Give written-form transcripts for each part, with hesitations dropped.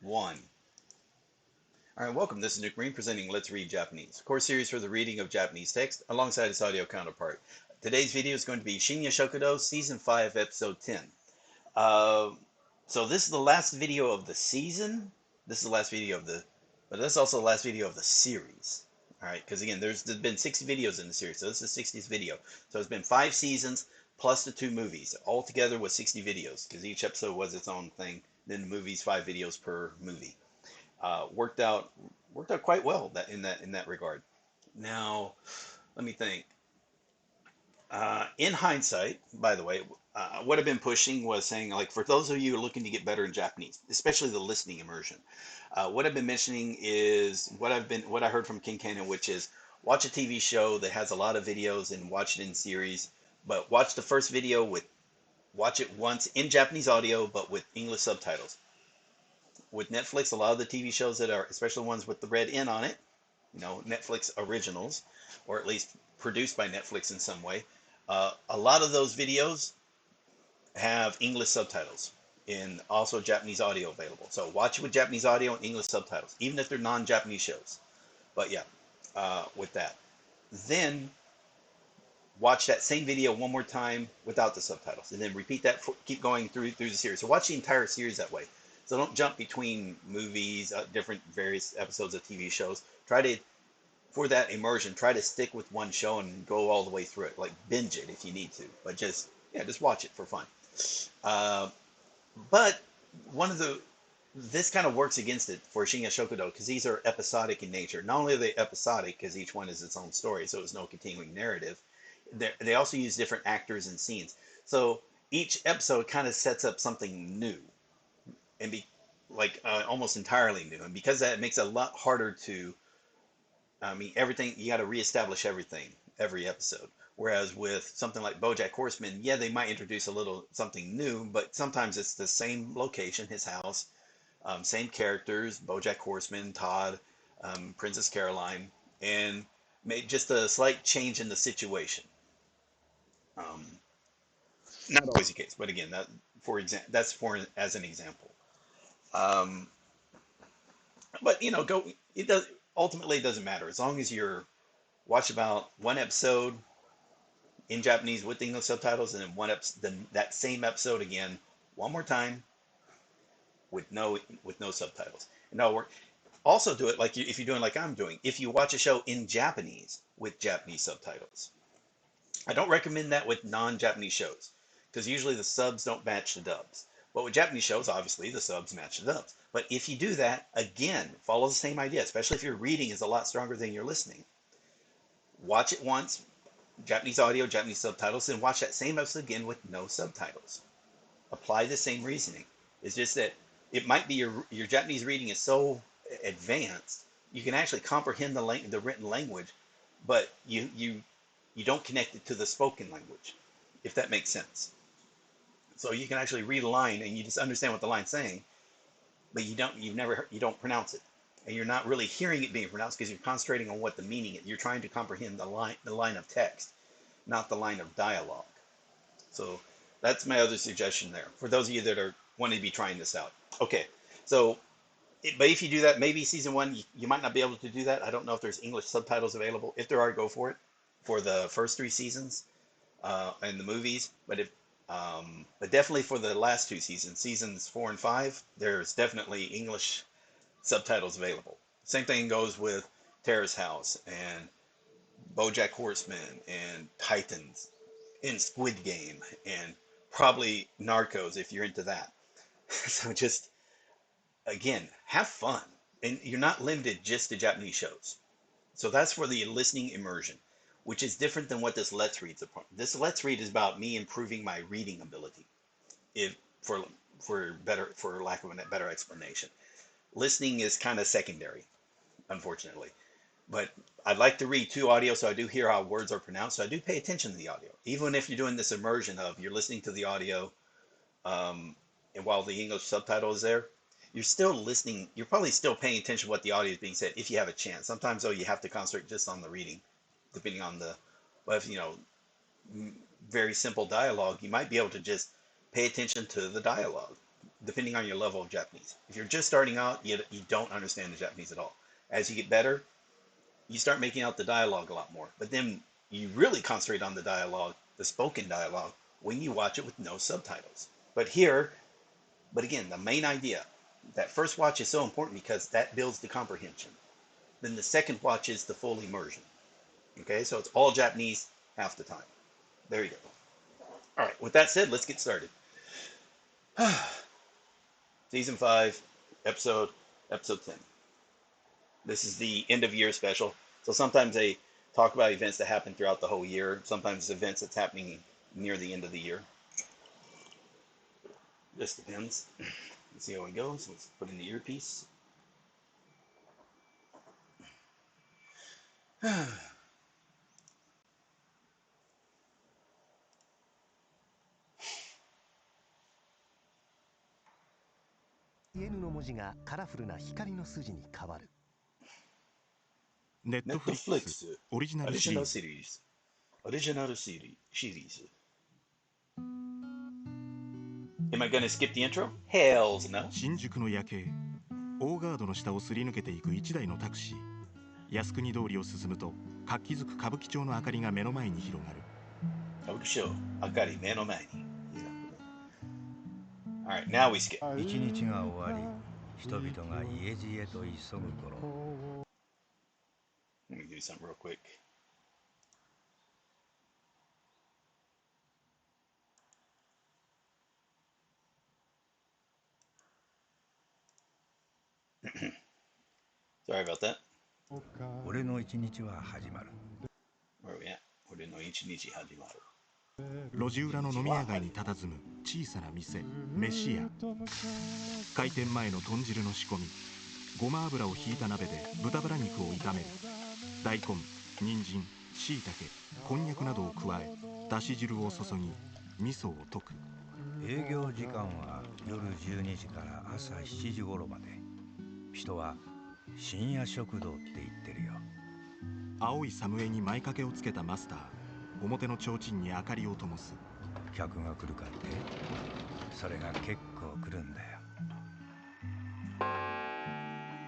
One. All right, welcome. This is Nuke Marine presenting Let's Read Japanese, a course series for the reading of Japanese text alongside its audio counterpart. Today's video is going to be Shinya Shokudo, Season 5, Episode 10. So this is the last video of the season. This is the last video of the, but that's also the last video of the series. All right, because again, there's been 60 videos in the series, so this is the 60th video. So it's been 5 seasons plus the 2 movies. All together was 60 videos, because each episode was its own thing. Then the movies, 5 videos per movie. Worked out quite well in that regard. Now, let me think. In hindsight, by the way, what I've been pushing was saying, like, for those of you who are looking to get better in Japanese, especially the listening immersion, what I've been mentioning is what I heard from King Cannon, which is watch a TV show that has a lot of videos and watch it in series, but watch the first video watch it once in Japanese audio, but with English subtitles. With Netflix, a lot of the TV shows that are, especially ones with the red N on it, Netflix originals, or at least produced by Netflix in some way, a lot of those videos have English subtitles and also Japanese audio available. So watch it with Japanese audio and English subtitles, even if they're non-Japanese shows. But yeah, with that. Then watch that same video one more time without the subtitles, and then repeat that, keep going through the series. So watch the entire series that way. So don't jump between movies, different various episodes of TV shows. For that immersion, try to stick with one show and go all the way through it. Like binge it if you need to, but just watch it for fun. But this kind of works against it for Shinya Shokudo because these are episodic in nature. Not only are they episodic because each one is its own story, so there's no continuing narrative. They also use different actors and scenes. So each episode kind of sets up something new and almost entirely new. And because that, it makes it a lot harder to, everything, you got to reestablish everything every episode. Whereas with something like BoJack Horseman, yeah, they might introduce a little something new, but sometimes it's the same location, his house, same characters, BoJack Horseman, Todd, Princess Caroline, and made just a slight change in the situation. Not always the case, but again, that's as an example. Um, but ultimately it doesn't matter as long as you're watch about one episode in Japanese with English subtitles, and then that same episode again one more time with no subtitles. And that'll work. Also do it if you're doing like I'm doing. If you watch a show in Japanese with Japanese subtitles, I don't recommend that with non-Japanese shows because usually the subs don't match the dubs. But with Japanese shows, obviously the subs match the dubs. But if you do that, again, follow the same idea, especially if your reading is a lot stronger than your listening. Watch it once, Japanese audio, Japanese subtitles, and watch that same episode again with no subtitles. Apply the same reasoning. It's just that it might be your Japanese reading is so advanced, you can actually comprehend the written language, but you don't connect it to the spoken language, if that makes sense. So you can actually read a line and you just understand what the line's saying, but you don't pronounce it, and you're not really hearing it being pronounced because you're concentrating on what the meaning is. You're trying to comprehend the line of text, not the line of dialogue. So that's my other suggestion there for those of you that are wanting to be trying this out. Okay, so but if you do that, maybe season 1 you might not be able to do that. I don't know if there's English subtitles available. If there are, go for it for the first 3 seasons and the movies. But definitely for the last 2 seasons, seasons 4 and 5, there's definitely English subtitles available. Same thing goes with Terrace House and BoJack Horseman and Titans and Squid Game and probably Narcos if you're into that. So just, again, have fun. And you're not limited just to Japanese shows. So that's for the listening immersion, which is different than what this Let's Read's about. This Let's Read is about me improving my reading ability, for lack of a better explanation. Listening is kind of secondary, unfortunately. But I'd like to read 2 audio, so I do hear how words are pronounced. So I do pay attention to the audio, even if you're doing this immersion of you're listening to the audio, and while the English subtitle is there, you're still listening. You're probably still paying attention to what the audio is being said if you have a chance. Sometimes though you have to concentrate just on the reading, depending on but if very simple dialogue, you might be able to just pay attention to the dialogue depending on your level of Japanese. If you're just starting out, you don't understand the Japanese at all. As you get better, you start making out the dialogue a lot more. But then you really concentrate on the dialogue, the spoken dialogue, when you watch it with no subtitles. But again, the main idea, that first watch is so important because that builds the comprehension. Then the second watch is the full immersion. Okay, so it's all Japanese half the time. There you go. All right, with that said, let's get started. Season 5, episode 10. This is the end of year special. So sometimes they talk about events that happen throughout the whole year. Sometimes it's events that's happening near the end of the year. This depends. Let's see how it goes. Let's put in the earpiece. N の文字がカラフルな光の筋に変わる。ネットフリックスオリジナルシリーズ。Am I gonna skip the intro? Hells no. 新宿の夜景、大ガードの下をすり抜けていく一台のタクシー。靖国通りを進むと活気づく歌舞伎町の明かりが目の前に広がる。歌舞伎町、明かり目の前に。Alright, now we skip. 一日が終わり、人々が家路へと急ぐ頃。Let me do something real quick. Sorry about that. 俺の一日は始まる。Where are we at? 俺の一日始まる。路地裏の飲み屋街に佇む小さな店、飯屋。開店前の豚汁の仕込み、ごま油をひいた鍋で豚バラ肉を炒める。大根、人参、椎茸、こんにゃくなどを加え、だし汁を注ぎ、味噌を溶く。営業時間は夜12時から朝7時頃まで。人は深夜食堂って言ってるよ。青いサムエに前掛けをつけたマスター。表の提灯に明かりを灯す。客が来るかって？それが結構来るんだよ。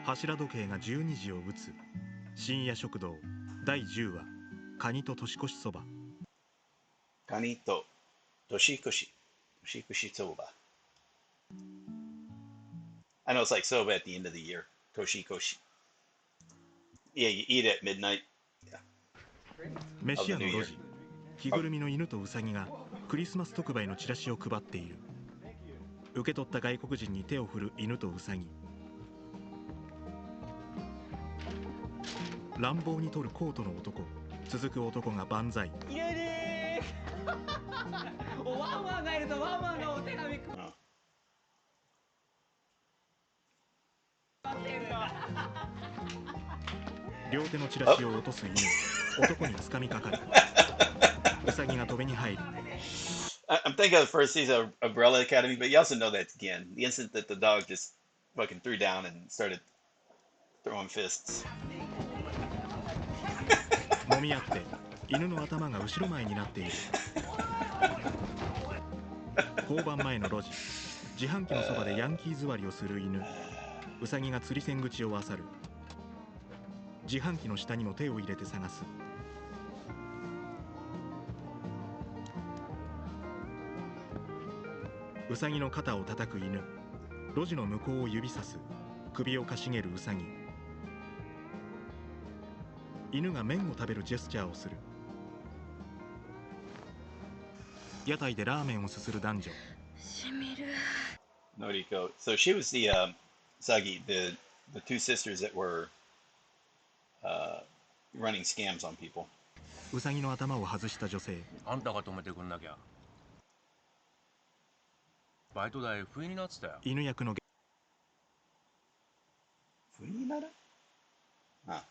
柱時計が12時を打つ。深夜食堂第10話、カニと年越しそば。カニと年越しそば。I know it's like soba at the end of the year. Toshikoshi. Yeah, you eat it at midnight. Yeah. 飯屋の路地。着ぐるみの犬とウサギがクリスマス特売のチラシを配っている。受け取った外国人に手を振る犬とウサギ。乱暴に取るコートの男。続く男が万歳。イエーイワンワンがいるとワンワンがお手紙く両手のチラシを落とす犬。男に掴みかかる。ウサギが止めに入る。I'm thinking of the first season of Umbrella Academy, but you also know that again. The instant that the dog just fucking threw down and started throwing fists. 揉み合って犬の頭が後ろ前になっている。交番前の路地。自販機のそばでヤンキー座りをする犬。ウサギが釣り線口を漁る。自販機の下にも手を入れて探す。ウサギの肩を叩く犬。路地の向こうを指さす。首をかしげるウサギ。犬が麺を食べるジェスチャーをする。屋台でラーメンをすする男女。しみる。 Noriko. So she was the Sagi, the two sisters that were running scams on people. ウサギの頭を外した女性。あんたが止めてくんなきゃ。バイト代不意になってたよ。犬役の不意になる？あ。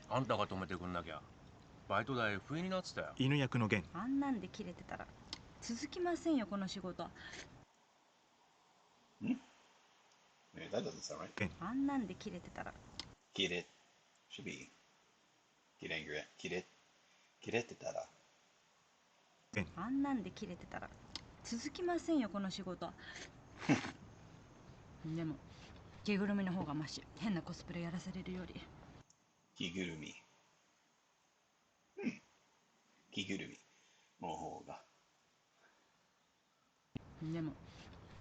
あんたが止めてくんなきゃ。バイト代不意になってたよ。犬役の弦。あんなんで切れてたら続きませんよこの仕事。Yeah, that doesn't sound right. あんなんで切れてたら。切れ should be get angry at 切れてたら。あんなんで切れてたら。続きませんよこの仕事。でも着ぐるみの方がマシ。変なコスプレやらされるより。着ぐるみ。着ぐるみの方が。でも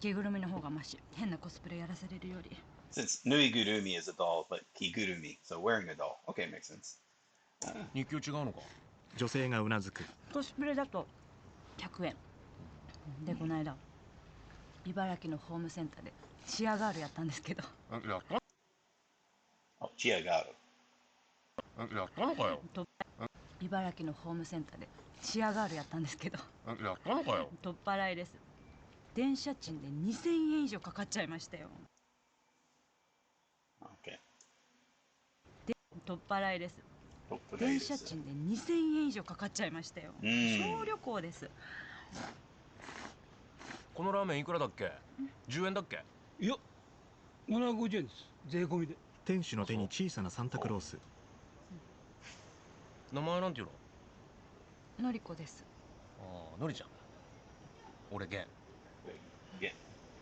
着ぐるみの方がマシ。変なコスプレやらされるより。Since nuigurumi is a doll, but kigurumi, so wearing a doll. Okay, makes sense. 日給違うのか。女性がうなずく。コスプレだと100円で、この間茨城のホームセンターでチアガールやったんですけど。やった？ Oh, chiagaru. やったのかよ。茨城のホームセンターでチアガールやったんですけど。やったのかよ。取っ払いです。電車賃で2000円以上かかっちゃいましたよ。Okay. 取っ払いです。電車賃で2000円以上かかっちゃいましたよ。小旅行です。このラーメンいくらだっけ？10円だっけ？いや、750円です。税込みで。店主の手に小さなサンタクロース。名前なんていうの？のりこです。ああ、のりちゃん。俺ゲン。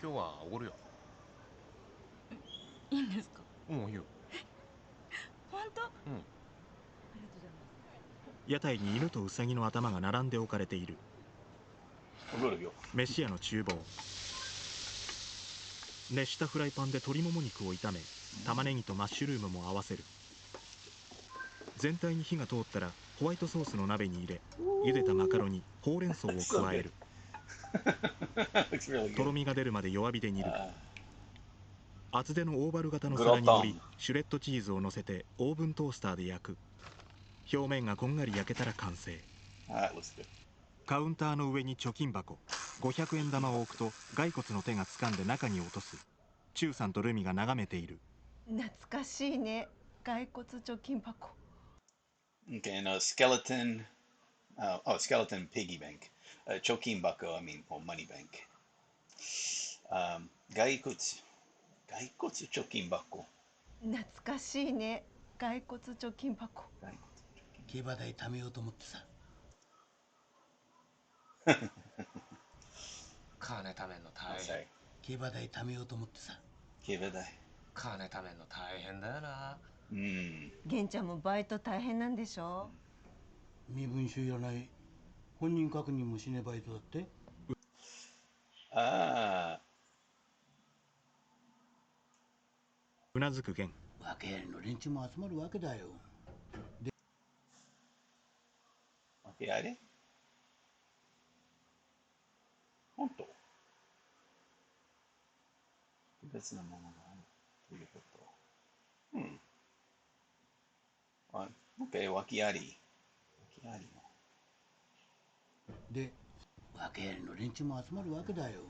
今日はおごるよ。いいんですか？いいよ。本当？うん。ありがとうございます。屋台に犬とウサギの頭が並んで置かれている。飯屋の厨房。熱したフライパンで鶏もも肉を炒め、玉ねぎとマッシュルームも合わせる。全体に火が通ったらホワイトソースの鍋に入れ、茹でたマカロニ、ほうれん草を加える。とろみが出るまで弱火で煮る。厚手のオーバル型の皿に盛り、シュレッドチーズを乗せてオーブントースターで焼く。表面がこんがり焼けたら完成。カウンターの上に貯金箱、500円玉を置くと骸骨の手が掴んで中に落とす。チュウさんとルミが眺めている。懐かしいね、骸骨貯金箱。Okay, and a skeleton, skeleton piggy bank. Chokinbako, I mean, money bank. Gaikutsu chokinbako. 懐かしいね、骸骨貯金箱。競馬代貯めようと思ってさ。金貯めんの大変。競馬代貯めようと思ってさ。競馬代。金貯めんの大変だよな。玄ちゃんもバイト大変なんでしょ？身分証いらない、本人確認もしねえバイトだって。うなずくゲン。訳ありの連中も集まるわけだよ。で、訳あり？本当？別なものがあるということ。OK、訳あり。訳ありの。で、訳ありの連中も集まるわけだよ。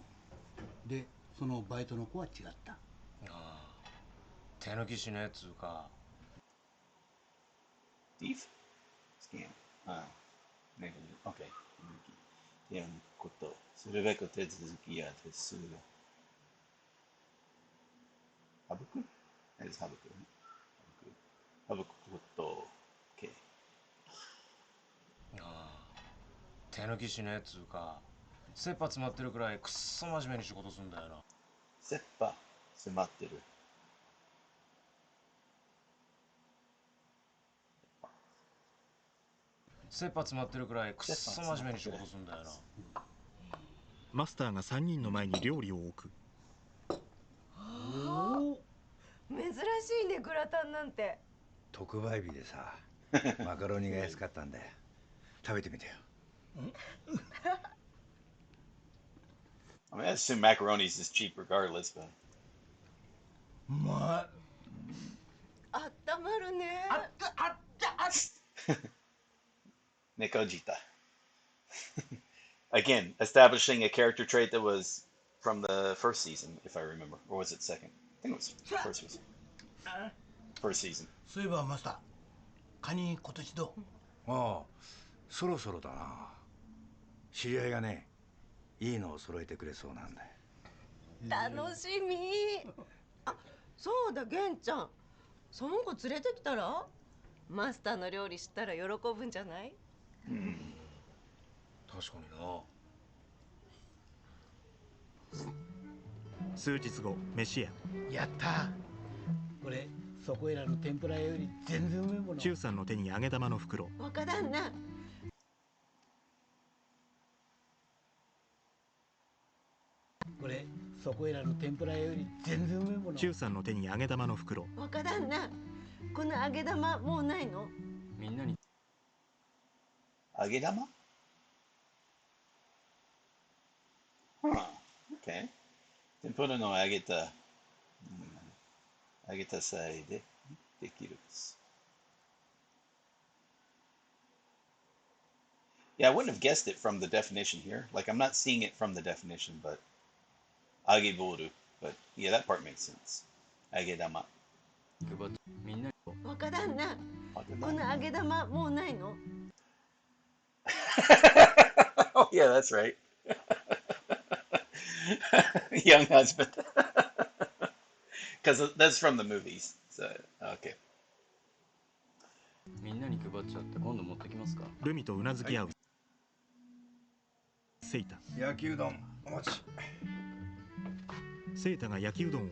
で、そのバイトの子は違った。手抜きしねえっつうか。Thief? Scam. Maybe. OK。手抜くこと。するべく手続きや手数料。省く？何です省く？省くこと。OK。手抜きしねえっつうか。切羽詰まってるくらいくっそ真面目に仕事すんだよな。切羽詰まってる。切羽詰まってるくらいくっそ真面目に仕事すんだよな。マスターが3人の前に料理を置く。珍しいね、グラタンなんて。特売日でさ、マカロニが安かったんだよ。食べてみてよ。I mean, I assume macaroni's is cheap regardless, but. うまい。あったまるね。Nekojita. Again, establishing a character trait that was from the first season, if I remember. Or was it second? I think it was first season. First season. そういえばマスター、カニ今年どう？ああ、そろそろだな。知り合いがね、いいのを揃えてくれそうなんだよ。楽しみ。あ、そうだ、玄ちゃん。その子連れてきたら？マスターの料理知ったら喜ぶんじゃない？確かにな。数日後、飯屋。やったー。これそこいらの天ぷら屋より全然うめえもの。忠さんの手に揚げ玉の袋。若旦那。これそこいらの天ぷら屋より全然うめえもの。忠さんの手に揚げ玉の袋。若旦那、この揚げ玉もうないの？みんなに揚げ玉 Huh. Okay. 天ぷらの揚げた、揚げた際でできる。Yeah, I wouldn't have guessed it from the definition here. Like, I'm not seeing it from the definition, but ageboru. But yeah, that part makes sense. Agedama. みんな若旦那、この揚げ玉もうないの？Oh, yeah, that's right. Young husband. Because that's from the movies. So, okay. みんなに配っちゃって今度持ってきますか。ルミとうなずき合う。セイタ。焼きうどんお待ち。セイタが焼きうどんを。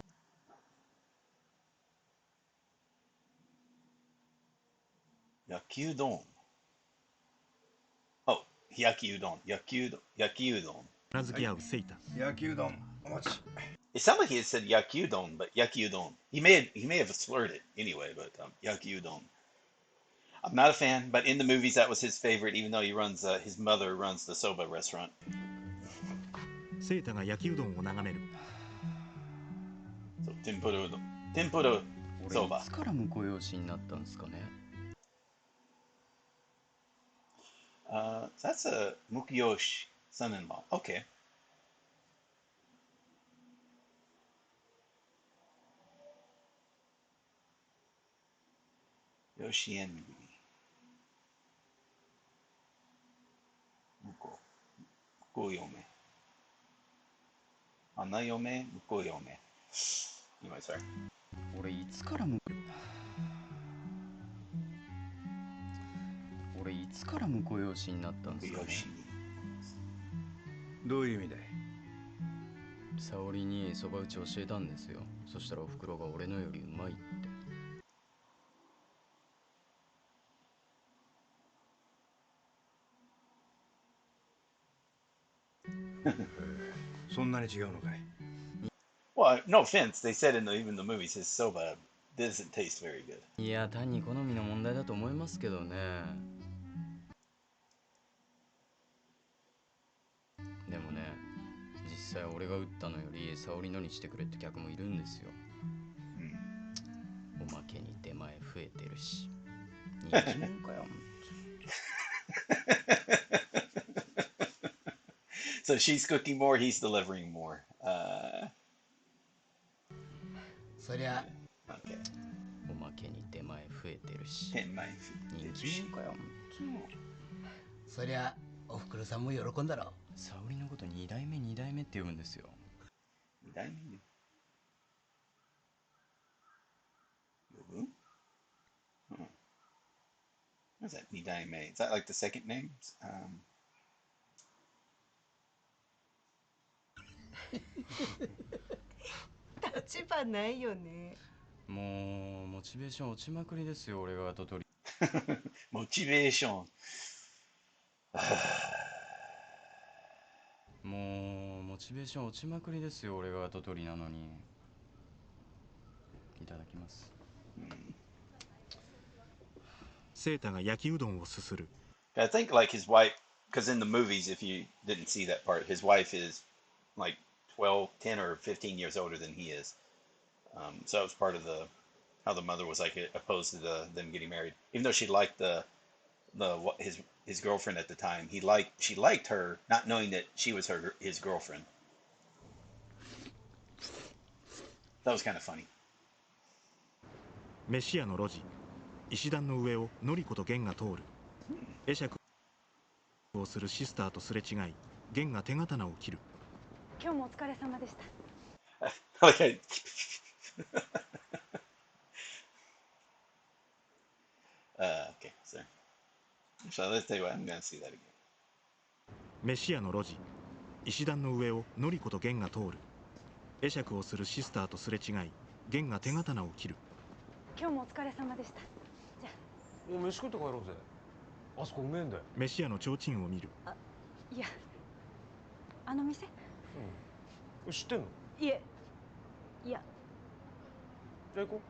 Yakyudon. Oh, yakyudon. Yakyudon. うなずき合うセイタ。焼きうどんお待ち。It sounded like he had said yakyudon, but yakyudon. He may have slurred it anyway, but yakyudon. I'm not a fan, but in the movies that was his favorite, even though his mother runs the soba restaurant. セイタが焼きうどんを眺める。So, tempura soba. 俺いつから婿養子になったんですかね。That's a mukiyoshi son-in-law. Okay. Yoshienmi. Mukoyome. Anayome, mukoyome. Anyway, sorry. 俺いつから婿養子になったんですかね。どういう意味だい？沙織にそば打ち教えたんですよ。そしたらおふくろが俺のよりうまいって。そんなに違うのかい？ Well, no offense. They said even the movies, his soba doesn't taste very good. いや、単に好みの問題だと思いますけどね。でもね、実際俺が打ったのより沙織のにしてくれって客もいるんですよ。おまけに出前増えてるし。人気者かよ。So she's cooking more, he's delivering more. そりゃ Okay. おまけに出前増えてるし。天満人気者かよ。そりゃおふくろさんも喜んだろ。沙織のこと2代目って呼ぶんですよ。2代目呼ぶWhat is that? 2代目 Is that like the second name? 立場ないよね。もうモチベーション落ちまくりですよ。俺が後取り。モチベーション。もうモチベーション落ちまくりですよ。俺が後取りなのに。いただきます。セータが焼きうどんをすする。I think like his wife, because in the movies, if you didn't see that part, his wife is like 10 or 15 years older than he is. So that was part of how the mother was like opposed to them getting married, even though she liked his girlfriend at the time. She liked her, not knowing that she was his girlfriend. That was kind of funny. 飯屋の路地、石段の上をのりこと源が通る。会釈をするシスターとすれ違い、源が手刀を切る。今日もお疲れ様でした。Okay. Okay, so let's tell you what, I'm gonna see that again. 飯屋の路地、石段の上をのりこと源が通る。会釈をするシスターとすれ違い、源が手刀を切る。今日もお疲れ様でした。じゃもう飯食って帰ろうぜ。あそこうめえんだよ。飯屋の提灯を見る。あ、いや、あの店？うん。知ってんの？いえ、いや。じゃあ行こ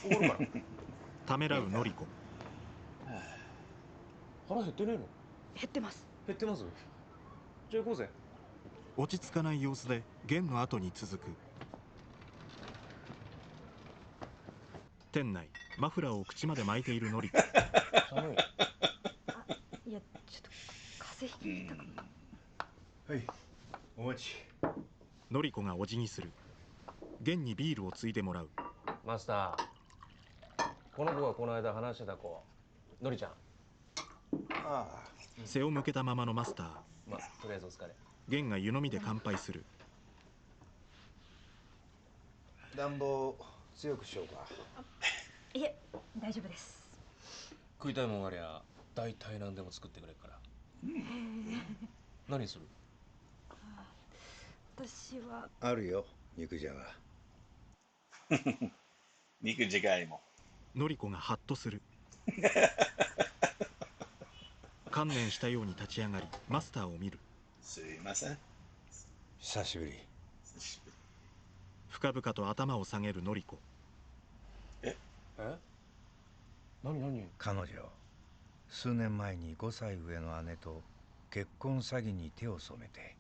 う。おごるから。ためらうのりこ。腹減ってねえの？減ってます。減ってます？じゃあ行こうぜ。落ち着かない様子で源の後に続く。店内、マフラーを口まで巻いているのりこ。寒い。いや、ちょっと風邪ひきたかはい、お待ち。のりこがお辞儀する。源にビールをついでもらう。マスター、この子がこの間話してた子、のりちゃん。ああ、背を向けたままのマスター。まあ、とりあえずお疲れ。源が湯飲みで乾杯する。暖房強くしようか。いえ、大丈夫です。食いたいもんありゃ大体何でも作ってくれるから。何する？私はあるよ、肉じゃが。肉じゃがいも。のりこがハッとする。観念したように立ち上がり、マスターを見る。すいません。久しぶり。深々と頭を下げるのりこ。え？何？彼女、数年前に5歳上の姉と結婚詐欺に手を染めて、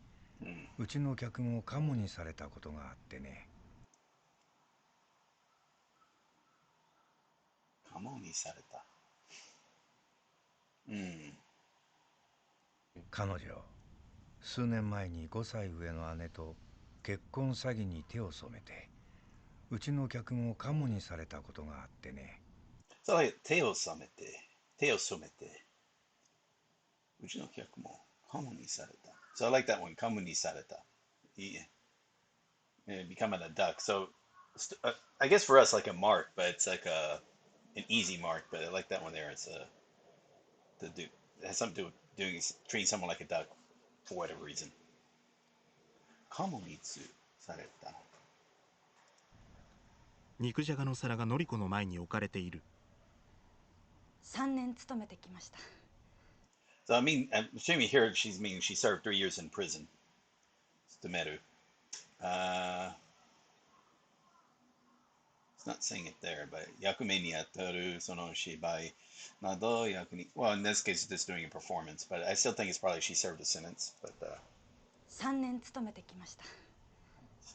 うちの客もカモにされたことがあってね。カモにされた。彼女、数年前に5歳上の姉と結婚詐欺に手を染めて、うちの客もカモにされたことがあってね。So, like, 手を染めて、うちの客もカモにされた。So I like that one, カモにされた。Yeah. Becoming a duck. So I guess for us like a mark, but it's like an easy mark, but I like that one there. It's it has something to do with treating someone like a duck for whatever reason. カモにされた。肉じゃがの皿がのりこの前に置かれている。3年勤めてきました。So I mean, I'm assuming here she served 3 years in prison. Stemeru. It's not saying it there, but 役目にあたるその芝居など役に well, in this case, it's just doing a performance, but I still think it's probably she served a sentence. But 3年勤めてきました。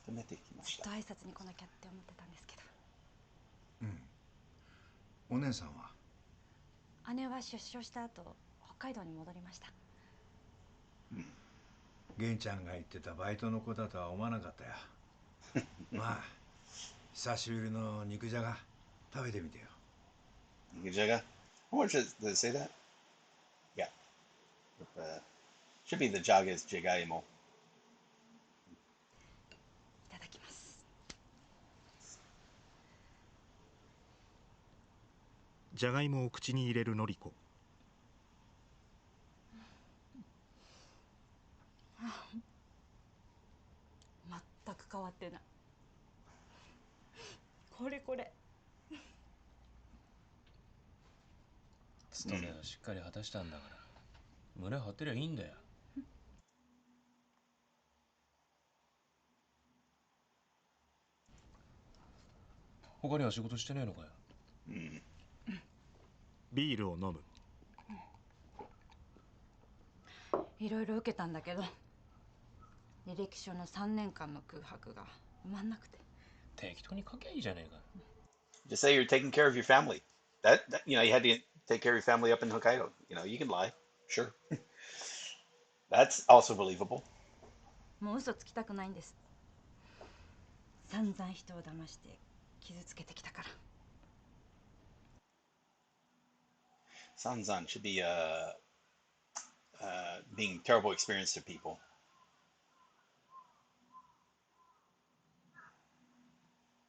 勤めてきました。ずっと挨拶に来なきゃって思ってたんですけど。お姉さんは？姉は出所した後、北海道に戻りました。源ちゃんが言ってたバイトの子だとは思わなかったよ。まあ、久しぶりの肉じゃが食べてみてよ。肉じゃが How much does it say that? Yeah. Should be the jaga is じゃがいも。いただきます。じゃがいもを口に入れるのりこ。全く変わってない。これ。勤めをしっかり果たしたんだから、胸張ってりゃいいんだよ。他には仕事してねえのかよ。ビールを飲む。いろいろ受けたんだけど、履歴書の3年間の空白が埋まんなくて。適当に書きゃいいじゃねえか。Just say you're taking care of your family. That you had to take care of your family up in Hokkaido. You can lie. Sure. That's also believable. もう嘘つきたくないんです。散々人を騙して傷つけてきたから。Sanzan should be being terrible experience to people.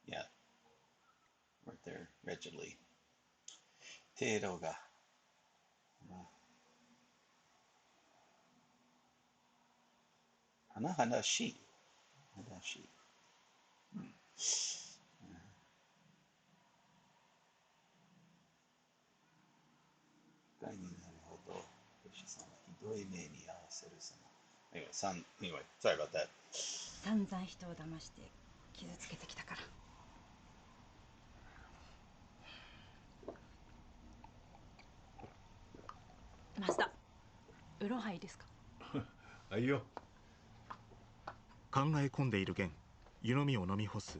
Yeah. Right there, wretchedly. 程度が。話し。話。うん。深いになるほど、よしさんはひどい目に遭わせるさま。Anyway, sorry about that. 散々人を騙して傷つけてきたから。マスター、ウーロンハイいいですか？あ、いいよ。考え込んでいる源、湯飲みを飲み干す。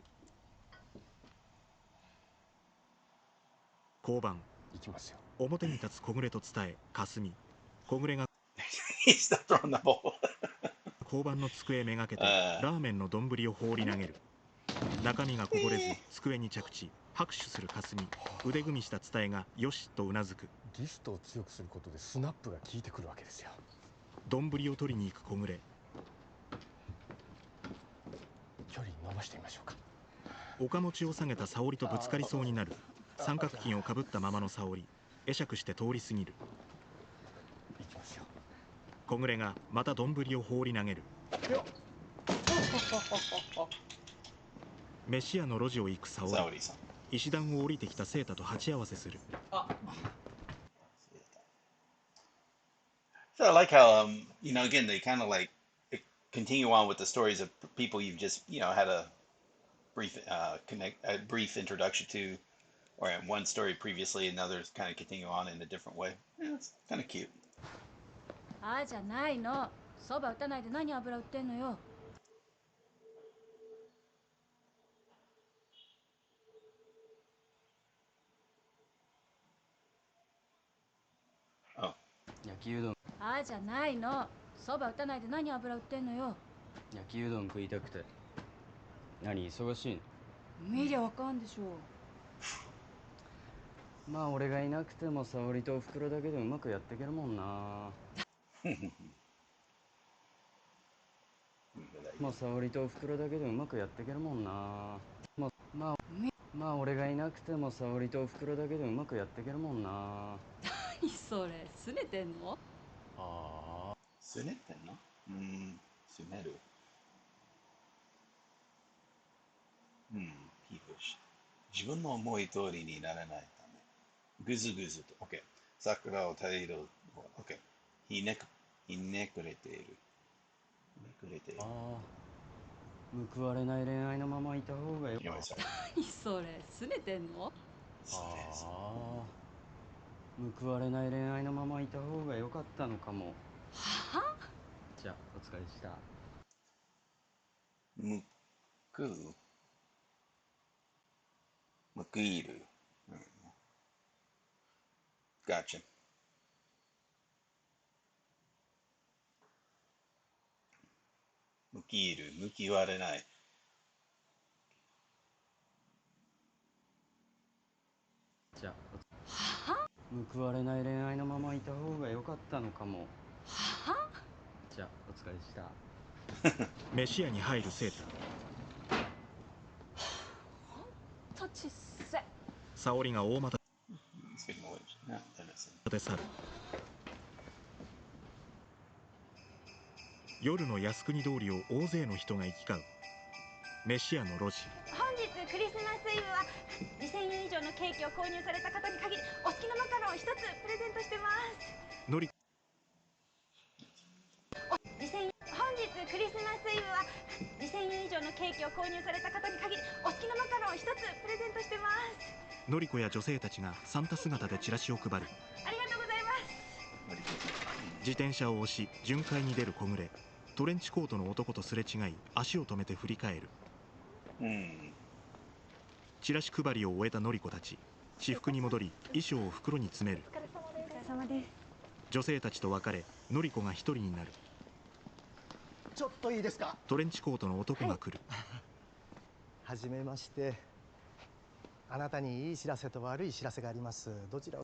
交番。行きますよ。表に立つ小暮と伝え、霞。小暮が He's not throwing the ball. 交番の机めがけてラーメンの丼を放り投げる。中身がこぼれず机に着地。拍手する霞。腕組みした伝えがよしとうなずく。リストを強くすることでスナップが効いてくるわけですよ。丼を取りに行く小暮。距離伸ばしてみましょうか。岡持ちを下げた沙織とぶつかりそうになる。三角巾をかぶったままの沙織。会釈して通り過ぎる。行きますよ。小暮がまた丼を放り投げる。飯屋の路地を行く沙織。石段を降りてきたセータと鉢合わせする。So I like how again they kind of like continue on with the stories of people you've just had a brief introduction to, or in one story previously, and others kind of continue on in a different way. Yeah, it's kind of cute. ああじゃないの。そば打たないで何油売ってんのよ。焼きうどん。ああじゃないの。そば打たないで何油売ってんのよ。焼きうどん食いたくて。何忙しいの？見りゃわかんでしょう。まあ俺がいなくても沙織とおふくろだけでうまくやっていけるもんな。まあ沙織とおふくろだけでうまくやっていけるもんな。まあ俺がいなくても沙織とおふくろだけでうまくやっていけるもんな。何それ、すねてんの？ああ。すねてんの？すねる。peevish。自分の思い通りにならないため。ぐずぐずと。OK。桜を垂れる。OK。ひねくれている。ああ。報われない恋愛のままいた方がよ。何それ、すねてんの？ああ。報われない恋愛のままいた方が良かったのかも。はあ？じゃあお疲れした。報いる。Gotcha。報いる、報われない。じゃあ報われない恋愛のままいた方が良かったのかも。はあ？じゃあお疲れした。飯屋に入るセータ。ほんとちっせ。沙織が大股で去る。夜の靖国通りを大勢の人が行き交う。飯屋の路地。本日クリスマスイブは2000円以上のケーキを購入された方に限りお好きなマカロンを一つプレゼントしてます。のり本日クリスマスイブは2000円以上のケーキを購入された方に限りお好きなマカロンを一つプレゼントしてます。のりこや女性たちがサンタ姿でチラシを配る。ありがとうございます。自転車を押し巡回に出る小暮。トレンチコートの男とすれ違い足を止めて振り返る。チラシ配りを終えたのりこたち。私服に戻り衣装を袋に詰める。お疲れ様です。女性たちと別れのりこが一人になる。ちょっといいですか？トレンチコートの男が来る。はじめまして。あなたにいい知らせと悪い知らせがあります。どちらを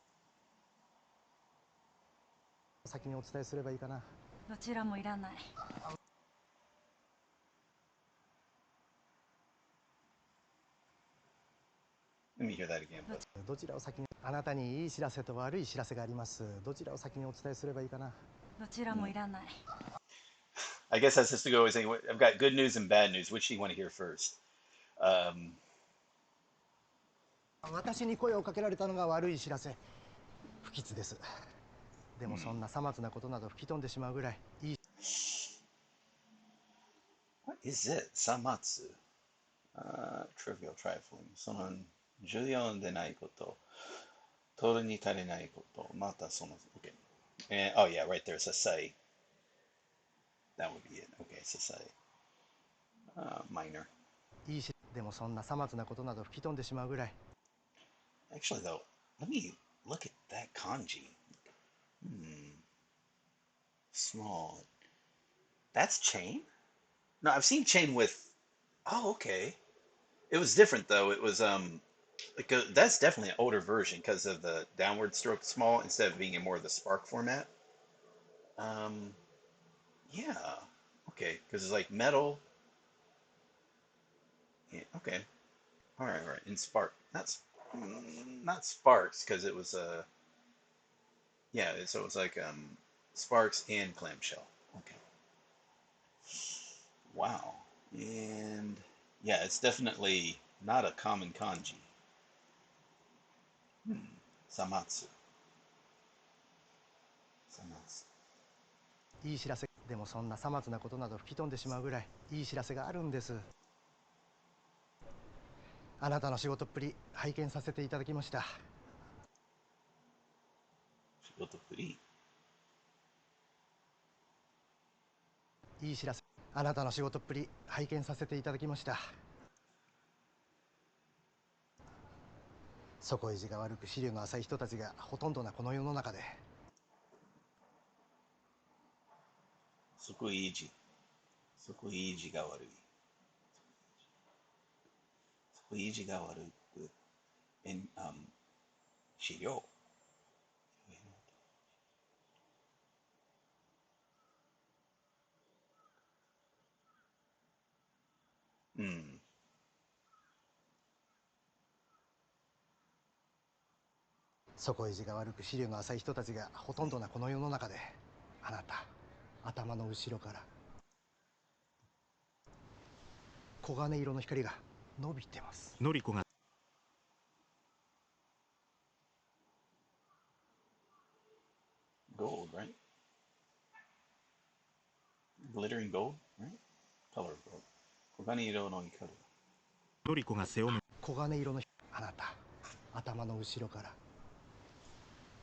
先にお伝えすればいいかな。どちらもいらない。どちらを先にあなたにいい知らせと悪い知らせがあります。どちらを先にお伝えすればいいかな。どちらもいらない。I guess that's just to go always saying, I've got good news and bad news. Which do you want to hear first? 私に声をかけられたのが悪い知らせ。不吉です。でもそんなさまつなことなど吹き飛んでしまうぐらいいい。What is it? Samatsu. Trivial trifling. その重要でないこと。取るに足りないこと。またその、okay. And, oh yeah, right there, sasai. That would be it. Okay, sasai. Minor. いいし、でもそんなさまつなことなど吹き飛んでしまうぐらい。Actually, though, let me look at that kanji. Small. That's chain? No, I've seen chain with. Oh, okay. It was different though. It was like that's definitely an older version because of the downward stroke small instead of being in more of the spark format. Yeah. Okay, because it's like metal. Yeah, okay. All right, all right. In spark, not sparks because it was yeah. So it was like sparks and clamshell. Okay. Wow. And yeah, it's definitely not a common kanji. Samatsu. Samatsu. いい知らせ。でもそんなさまつなことなど吹き飛んでしまうぐらいいい知らせがあるんです。あなたの仕事っぷり拝見させていただきました。仕事っぷり。いい知らせ。あなたの仕事っぷり拝見させていただきました。底意地が悪く資料の浅い人たちがほとんどなこの世の中で。底意地。底意地が悪い。底意地が悪く。資料。底意地が悪く資料の浅い人たちがほとんどなこの世の中で、あなた頭の後ろから黄金色の光が伸びてます。のりこがGold, right? Glittering gold, right? Color of gold. 黄金色の光。のりこが背を向黄金色のあなた頭の後ろから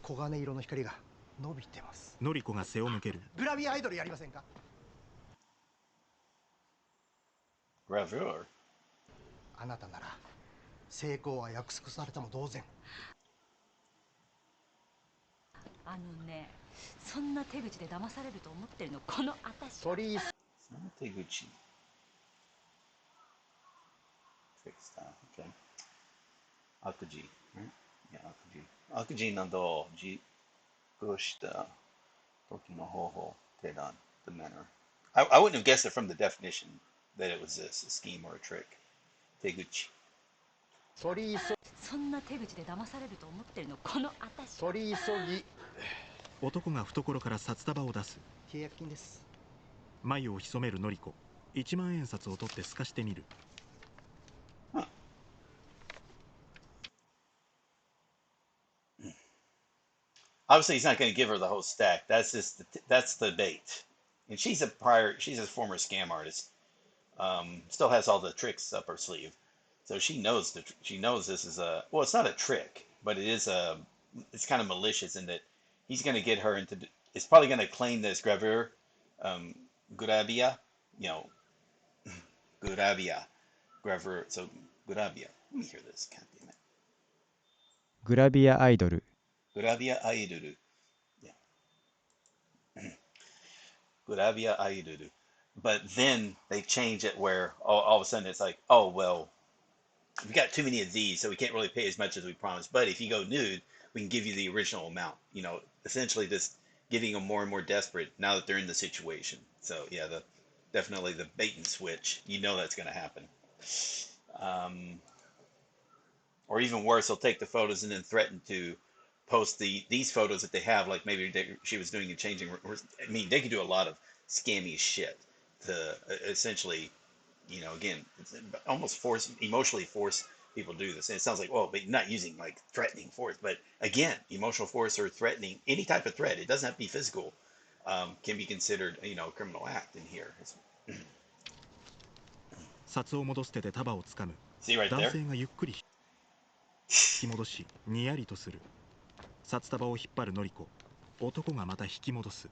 黄金色の光が伸びてます。のりこが背を向ける。グラビアアイドルやりませんか？ Gravure. あなたなら成功は約束されたも同然。あのね、そんな手口で騙されると思ってるのこの私。それその手口。Trick style, okay. 悪事、right? Yeah, 悪事。悪事など実行した時の方法、手段、the manner. I wouldn't have guessed it from the definition that it was this, a scheme or a trick. 手口。そんな手口で騙されると思ってるのこの私。取り急ぎ。男が懐から札束を出す。契約金です。眉を潜めるのりこ。1万円札を取って透かしてみる。Obviously, he's not going to give her the whole stack. That's just that's the bait. And she's a former scam artist. Still has all the tricks up her sleeve. So she knows this is well, it's not a trick, but it's kind of malicious in that he's going to get her into, it's probably going to claim this gravure, gravia, gravia, gravure. So gravia. Let me hear this. God damn it. グラビアアイドル。Gravia idol. Yeah. Gravia idol. But then they change it where all of a sudden it's like, oh, well, we got too many of these, so we can't really pay as much as we promised. But if you go nude, we can give you the original amount. Essentially just getting them more and more desperate now that they're in the situation. So yeah, definitely the bait and switch. That's going to happen. Or even worse, they'll take the photos and then threaten to post these photos that they have, like maybe she was doing a changing. I mean, they could do a lot of scammy shit. to essentially, again, it's almost emotionally force people to do this. And it sounds like, well, but not using like threatening force, but again, emotional force or threatening, any type of threat, it doesn't have to be physical, can be considered, a criminal act in here. 札を戻す手で束をつかむ。 See right 男 there? 性がゆっくり引き戻し、にやりとする。札束を引っ張るのりこ。男がまた引き戻す。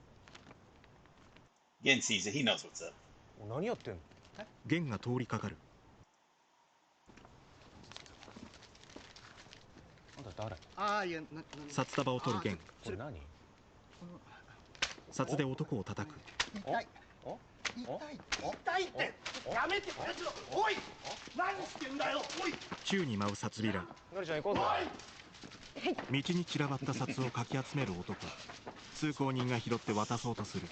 Again sees it, he knows what's up. 何やってんの？弦が通りかかる。あんた誰？ああ、いや、札束を取る弦。これ何？札で男を叩く。痛い。痛いって。やめて、こやつら。おい。何してんだよ。おい。宙に舞う札びら。のりちゃん行こうぜ。道に散らばった札をかき集める男。通行人が拾って渡そうとする。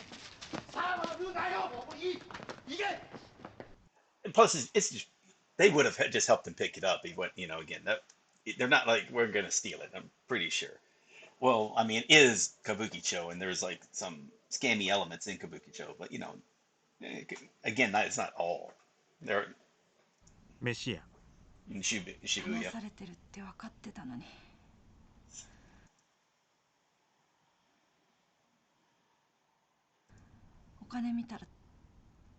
Plus, it's just, they would have just helped him pick it up. He went, again, they're not like, we're going to steal it. I'm pretty sure. Well, I mean, it is Kabukicho, and there's like some scammy elements in Kabukicho, but again, it's not all. There, 飯屋。 Shibuya. されてるって分かってたのに。お金見たら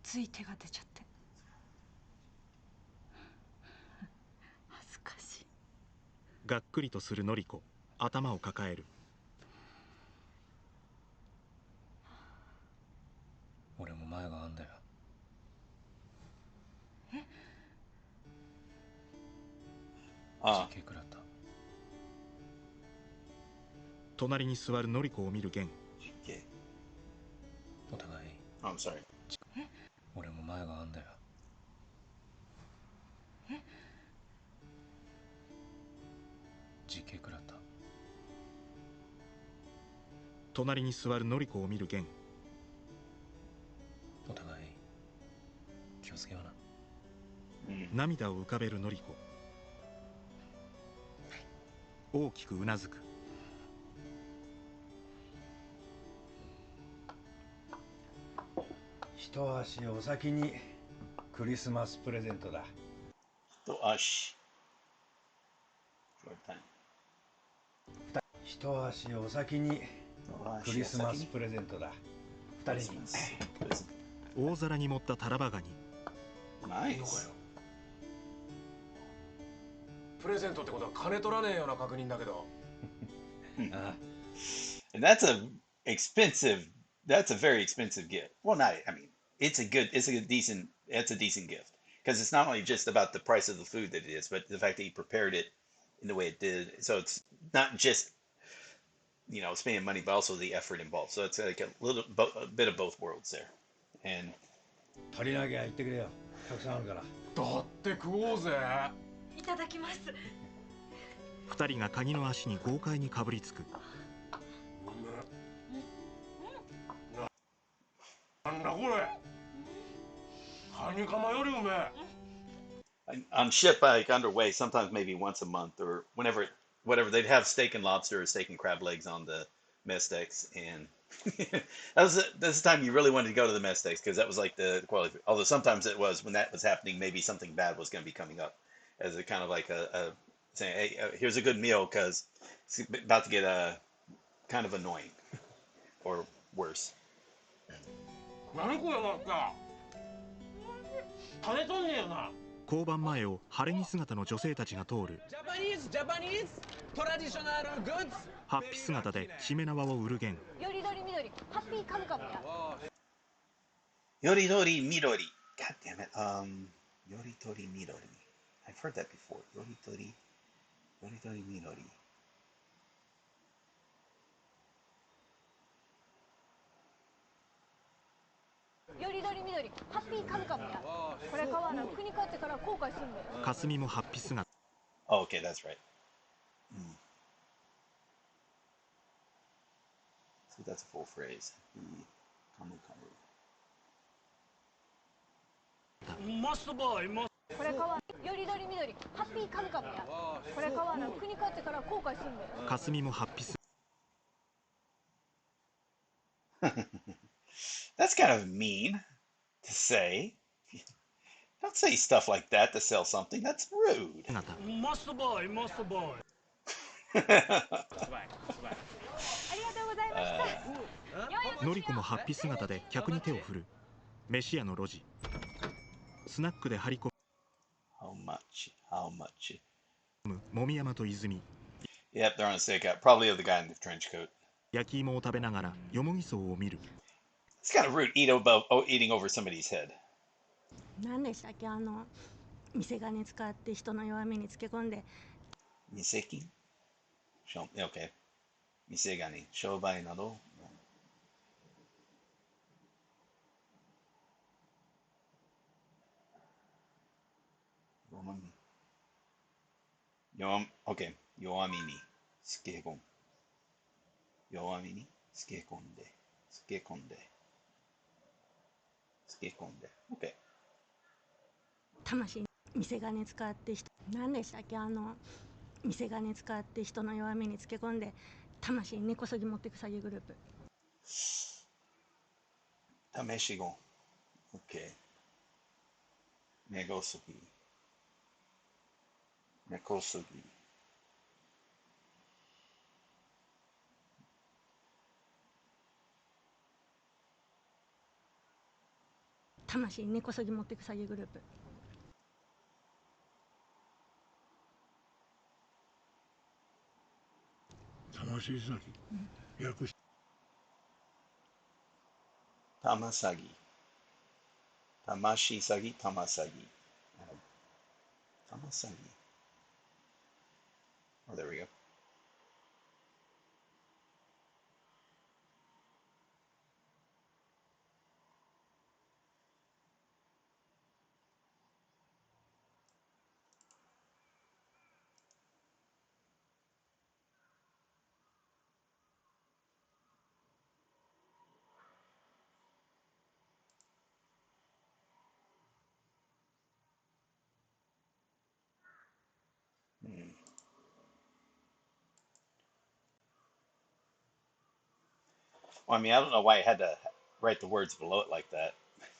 つい手が出ちゃって。恥ずかしい。がっくりとするのりこ。頭を抱える。俺も前があんだよ。え？ああ。時計食らった。隣に座るのりこを見る弦。お互い。I'm sorry. 俺も前があんだよ。時計食らった。隣に座るのりこを見る弦。お互い気をつけような。涙を浮かべるのりこ。大きくうなずく。一足お先にクリスマスプレゼントだ。一足。一足お先にクリスマスプレゼントだ。二人に。大皿に盛ったタラバガニ。ナイス。プレゼントってことは金取らねえような確認だけど。And that's a very expensive gift. Well, not, I mean, it's a decent gift. Because it's not only just about the price of the food that it is, but the fact that he prepared it in the way it did. So it's not just, spending money, but also the effort involved. So it's like a bit of both worlds there. And 足りなきゃ言ってくれよ。たくさんあるから。だって食おうぜ。いただきます。二人がカニの足に豪快にかぶりつく。なんだこれ。カニカマよりうめえ。on ship, like underway, sometimes maybe once a month or whatever, they'd have steak and lobster or steak and crab legs on the mess decks, and that's the time you really wanted to go to the mess decks because that was like the quality. Although sometimes it was when that was happening, maybe something bad was going to be coming up, as a kind of like a saying, "Hey, here's a good meal," because it's about to get kind of annoying or worse. 何こればっか。金取んねえよな。交番前を晴れ着姿の女性たちが通る。ジャパニーズトラディショナルグッズ。ハッピ姿でしめ縄を売る弦。よりどりみどりハッピーカムカムや。よりどりみどり。God damn it. よりどりみどり。I've heard that before. よりどりみどり。よりどりみどりハッピーカムカムや。これ買わな国買ってから後悔すんだよ。かすみもハッピ姿。Oh, okay, that's right. So that's a full phrase. Kamu kamu. Must buy, must. これ買わよりどりみどりハッピーカムカムや。これ買わな国買ってから後悔すんだよ。かすみもハッピThat's kind of mean. to say. Don't say stuff like that to sell something. That's rude. Must buy, must buy. のりこもハッピ姿で客に手を振る。飯屋の路地。スナックで張り込む。How much? もみ山と泉。Yep, they're on a stakeout. Probably the guy in the trench coat. 焼き芋を食べながらよもぎ荘を見る。It's kind of rude eating over somebody's head. 何でしたっけ、店金使って人の弱みにつけ込んで。店金？Okay. 店金、商売など。Okay. 弱みにつけ込む。弱みにつけ込んで。Okay. 魂、店金使って何でしたっけ、店金使って人の弱みにつけ込んで魂根こそぎ持ってく詐欺グループ。試し子。OK。根こそぎ。魂根こそぎ持ってく詐欺グループ。魂詐欺。訳し。玉詐欺。魂詐欺、玉詐欺。玉詐欺。Oh, there we go. Well, I mean, I don't know why I had to write the words below it like that.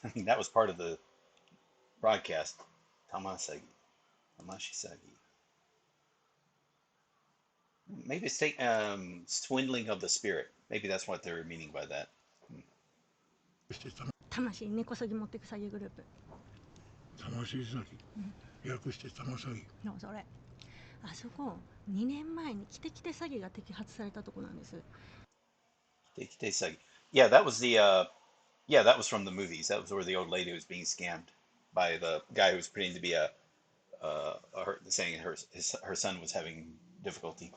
I mean, that was part of the broadcast. Tamasagi. Tamashisagi. Maybe it's swindling of the spirit. Maybe that's what they were meaning by that. 魂根こそぎ持ってく詐欺グループ。魂詐欺。訳して玉詐欺。のそれ。あそこ2年前にキテキテ詐欺が摘発されたとこなんです。Kite Sagi. Yeah, that was that was from the movies. That was where the old lady was being scammed by the guy who was pretending to be saying her son was having difficulty.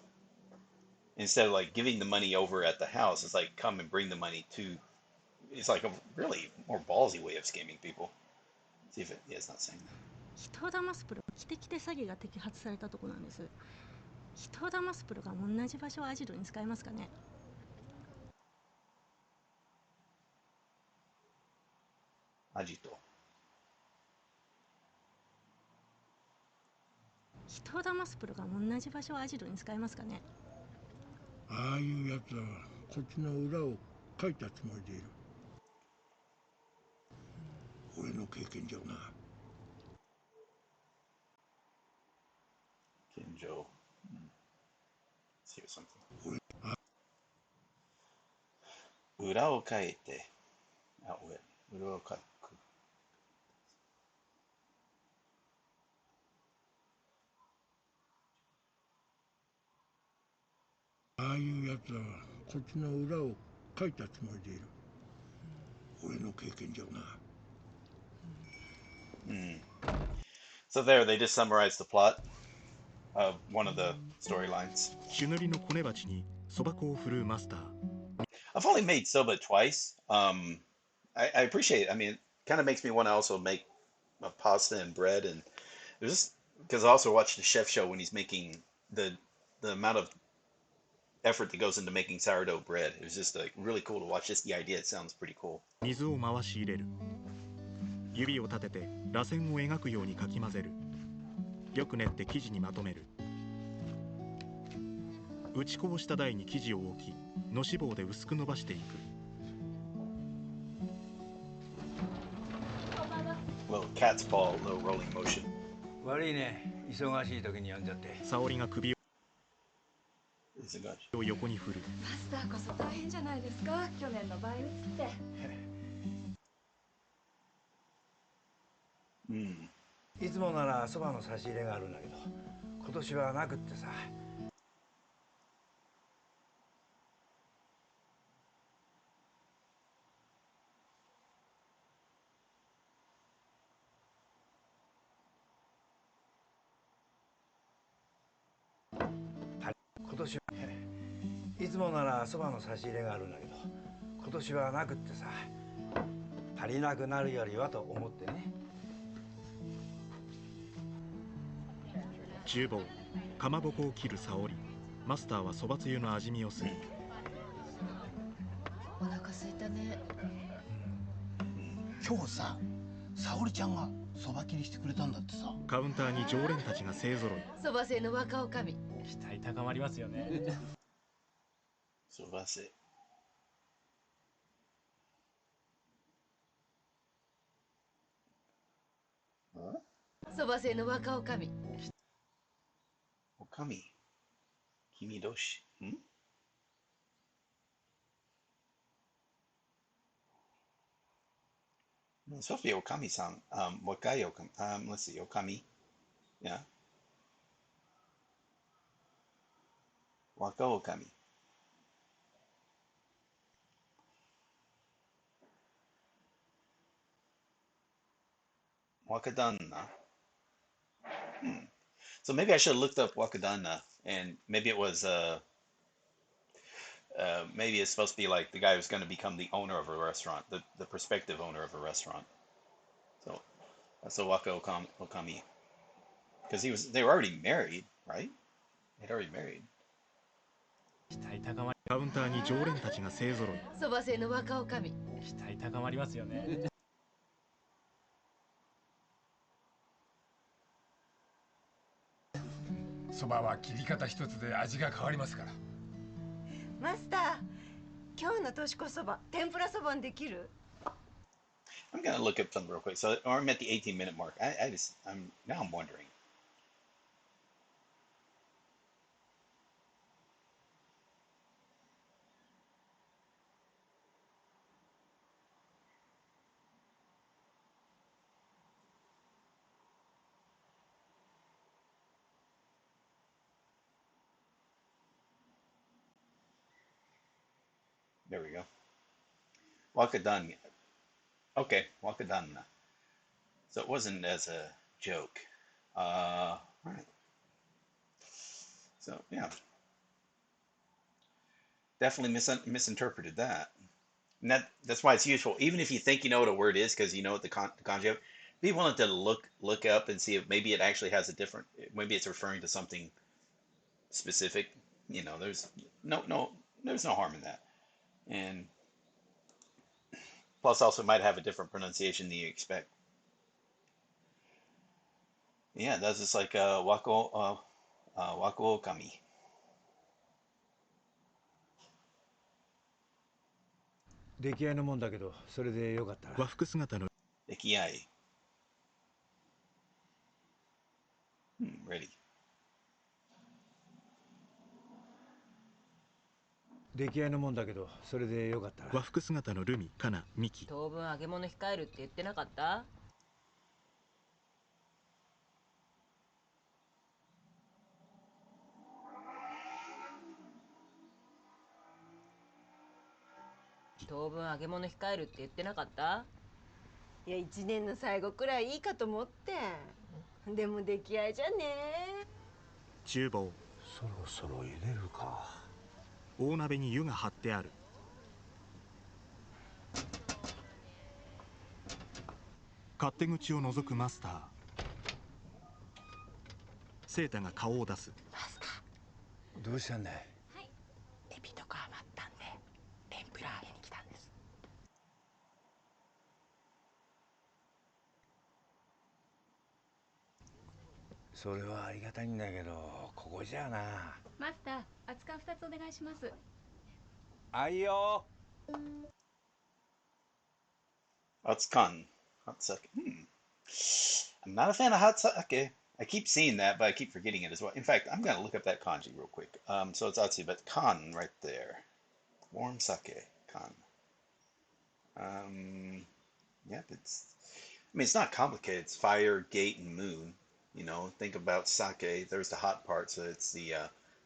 Instead of like giving the money over at the house, it's like come and bring the money to. It's like a really more ballsy way of scamming people. See if it's not saying that. 人を騙すプロ、キテキテ詐欺が摘発されたとこなんです。人を騙すプロが同じ場所をアジトに使えますかね。アジト。人を騙すプロが同じ場所をアジトに使えますかね。ああいうやつはこっちの裏を書いたつもりでいる。俺の経験上な。現状。See something. 裏を書いて。裏を書く。ああいうやつはこっちの裏を書いたつもりでいる。俺の経験上な。So there, they just summarized the plot of one of the storylines. 朱塗りのこね鉢にそば粉を振るうマスター。I've only made soba twice. I appreciate it. I mean, it kind of makes me want to also make pasta and bread, and it was just because I also watched the chef show when he's making the amount of effort that goes into making sourdough bread. It was just like really cool to watch. Just the idea, it sounds pretty cool. 水を回し入れる。指を立てて螺旋を描くようにかき混ぜる。よく練って生地にまとめる。打ちこぼした台に生地を置き、のし棒で薄く伸ばしていく。little cat's paw, little rolling motion. 悪いね、忙しい時に呼んじゃって。沙織が首を横に振る。マスターこそ大変じゃないですか。去年の倍打つって。いつもならそばの差し入れがあるんだけど、今年はなくってさ。今年はいつもならそばの差し入れがあるんだけど、今年はなくってさ、足りなくなるよりはと思ってね。厨房、かまぼこを切る沙織。マスターはそばつゆの味見をする。お腹空いたね。今日さ、沙織ちゃんがそば切りしてくれたんだってさ。カウンターに常連たちが勢ぞろい。そば製の若女将。期待高まりますよね。そばせ。そば製の若女将。おかみ。君同士。It's supposed to be Okami-san. What guy Okami? Let's see, Okami. Yeah. Waka Okami. Wakadanna. So maybe I should have looked up Wakadanna, and maybe it was maybe it's supposed to be like the guy who's going to become the owner of a restaurant, the prospective owner of a restaurant. So that's a Waka Okami, because they were already married, right? They'd already married. カウンターに常連たちが勢ぞろい。そば製の若女将。期待高まりますよね。そばは切り方一つで味が変わりますから。マスター、今日の年越しそば、天ぷらそばにできる？ I'm gonna look up something real quick. So I'm at the 18-minute mark. Now I'm wondering. There we go. Wakadan. Okay, Wakadanna. So it wasn't as a joke. All right. So yeah, definitely misinterpreted that. And that's why it's useful, even if you think you know what a word is because you know what the kanji of. Be willing to look up and see if maybe it actually has a different. Maybe it's referring to something specific. You know, there's no harm in that. And plus, also might have a different pronunciation than you expect. Yeah, that's just like wako okami. 出来合いのもんだけど、それでよかったら。和服姿の。出来合い。Ready. 出来合いのもんだけど、それでよかったら。和服姿のルミ、カナ、ミキ。当分揚げ物控えるって言ってなかった？当分揚げ物控えるって言ってなかった？いや、1年の最後くらいいいかと思って。でも出来合いじゃねえ。厨房。そろそろ入れるか。大鍋に湯が張ってある。勝手口を覗くマスター。セータが顔を出す。マスター。どうしたんだい？はい。エビとか余ったんで、天ぷら揚げに来たんです。それはありがたいんだけど、ここじゃな。マスター、熱燗2つお願いします。あいよ。熱燗。Hot second. I'm not a fan of hot sake. I keep seeing that, but I keep forgetting it as well. In fact, I'm going to look up that kanji real quick. So it's Atsu, but kan right there. Warm sake, kan. Yep, it's not complicated. It's fire, gate, and moon. You know, think about sake. There's the hot part, so it's the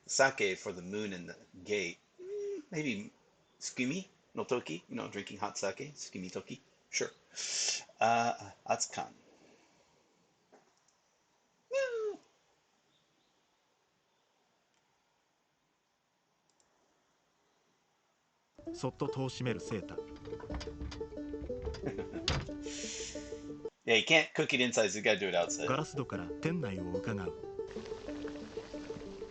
sake for the moon and the gate. Maybe tsukumi no toki, you know, drinking hot sake, tsukumi toki. Sure. Atsukan. そっと戸を閉めるセータ。Yeah, you can't cook it inside, so you gotta do it outside. ガラス戸から店内を伺う。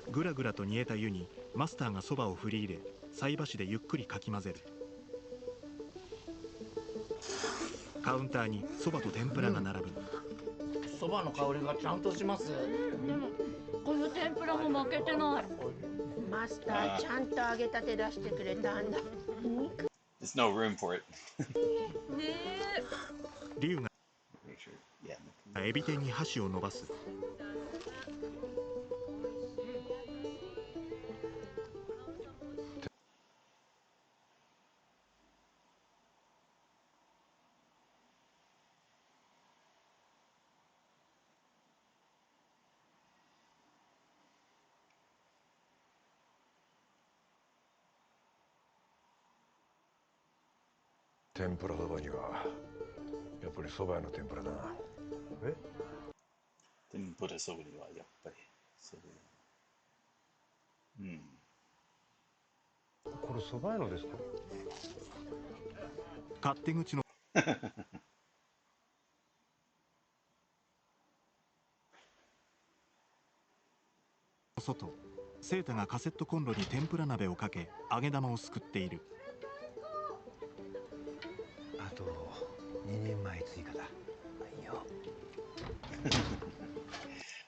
ぐらぐらと煮えた湯にマスターがそばを振り入れ、菜箸でゆっくりかき混ぜる。カウンターにそばと天ぷらが並ぶ。そばの香りがちゃんとします。この天ぷらも負けてない。マスターちゃんと揚げたて出してくれたんだ。There's no room for it. リュウがエビ天に箸を伸ばす。天ぷらそばにはやっぱりそば屋の天ぷらだな。え？天ぷらそばにはやっぱりそば屋。うん。これそば屋のですか？勝手口の外、セータがカセットコンロに天ぷら鍋をかけ揚げ玉をすくっている。あと2人前追加だ。いいよ。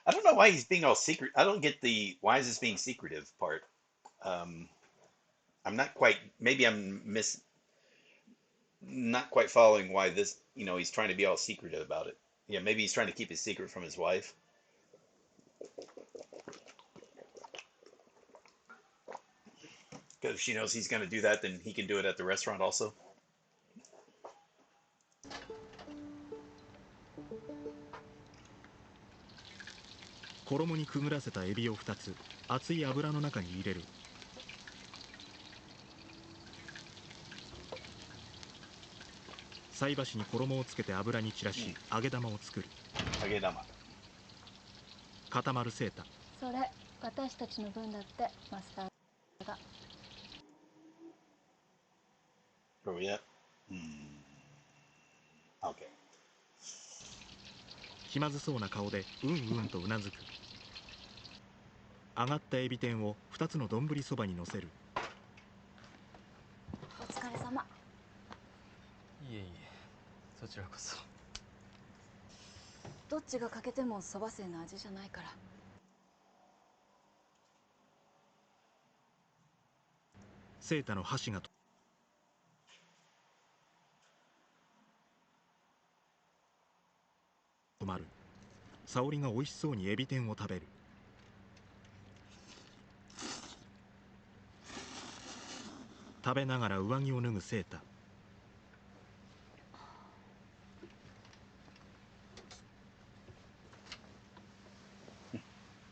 I don't know why he's being all secret. I don't get the why is this being secretive part. I'm not quite. Maybe I'm not quite following why this. You know, he's trying to be all secretive about it. Yeah, maybe he's trying to keep his secret from his wife. Because if she knows he's going to do that, then he can do it at the restaurant also. 衣にくぐらせたエビを2つ熱い油の中に入れる。菜箸に衣をつけて油に散らし、揚げ玉を作る。揚げ玉。固まるセータ。それ私たちの分だってマスターが。Oh yeah. Okay. 気まずそうな顔でうんうんとうなずく。揚がったエビ天を2つの丼そばにのせる。お疲れ様。いえいえ、そちらこそ。どっちが欠けてもそば製の味じゃないから。セータの箸が止まる。沙織が美味しそうにエビ天を食べる。食べながら上着を脱ぐセータ。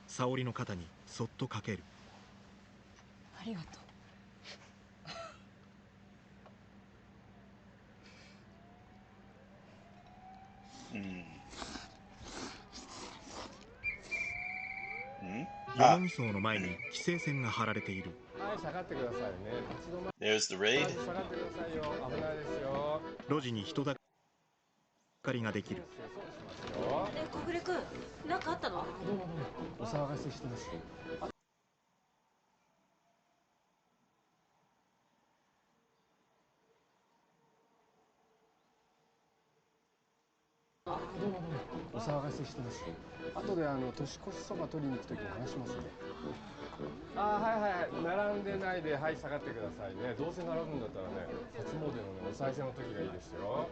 沙織の肩にそっとかける。ありがとう。柳荘の前に規制線が張られている。はい、下がってくださいね。There's the raid. 下がってくださいよ。危ないですよ。路地に人だかりができる。小暮君、何かあったの？どうもお騒がせしてます。お騒がせしてます。後で年越しそば取りに行くときに話しますんで。はいはい、並んでないで、はい、下がってくださいね。どうせ並ぶんだったらね、初詣のね、お賽銭の時がいいですよ。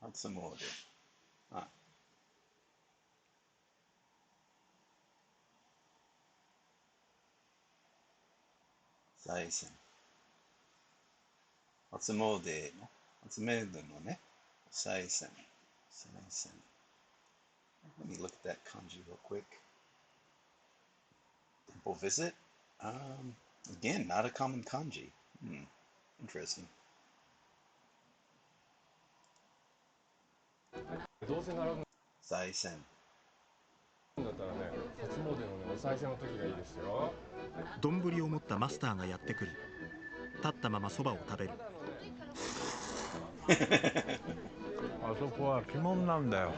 初詣。あ、賽銭。初詣のね、賽銭。Let me look at that kanji real quick. Temple visit. Again, not a common kanji. Interesting. どうせ並ぶん賽銭。だったらね、初詣のね、お賽銭の時がいいですよ。丼を持ったマスターがやってくる。立ったままそばを食べる。あそこは鬼門なんだよ。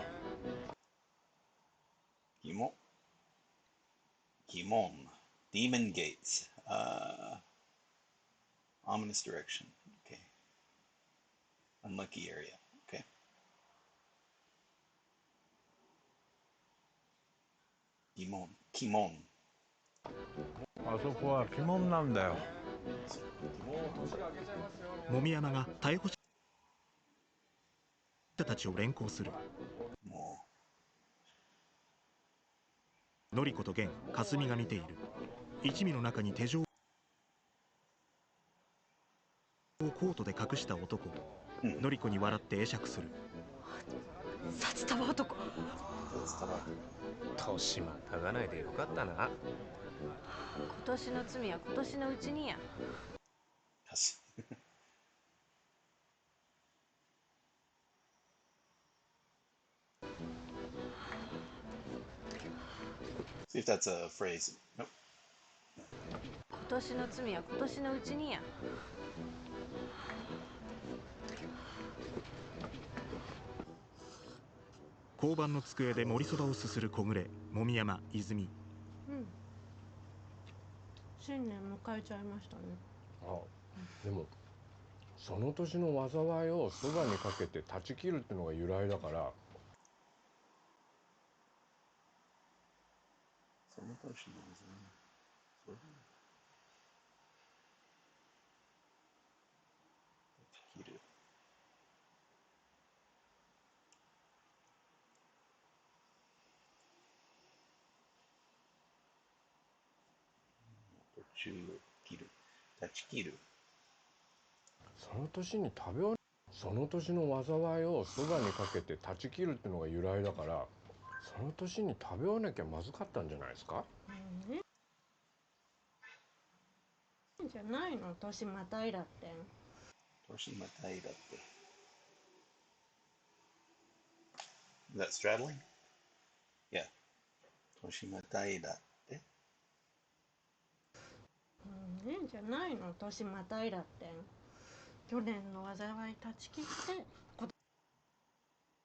鬼門。Demon gates. Ominous direction. Okay. Unlucky area. Okay. 鬼門。あそこは鬼門なんだよ。もみ山が逮捕者たちを連行する。のりこと源、かすみが見ている。一味の中に手錠をコートで隠した男。のりこに笑って会釈する。札束男。年またがないでよかったな。今年の罪は今年のうちにや。See if that's a phrase. Nope. 今年の罪は今年のうちにや。交番の机で盛りそばをすする小暮、もみ山、泉。新年迎えちゃいましたね。でもその年の災いをそばにかけて断ち切るっていうのが由来だから。その年の災い。断ち切る。断ち切る。その年の災いをそばにかけて断ち切るっていうのが由来だから、その年に食べ終わなきゃまずかったんじゃないですか。じゃないの、年またいだって。年またいだって。Is that straddling? Yeah. 年またいだって。じゃないの、年またいだって。去年の災い断ち切って、今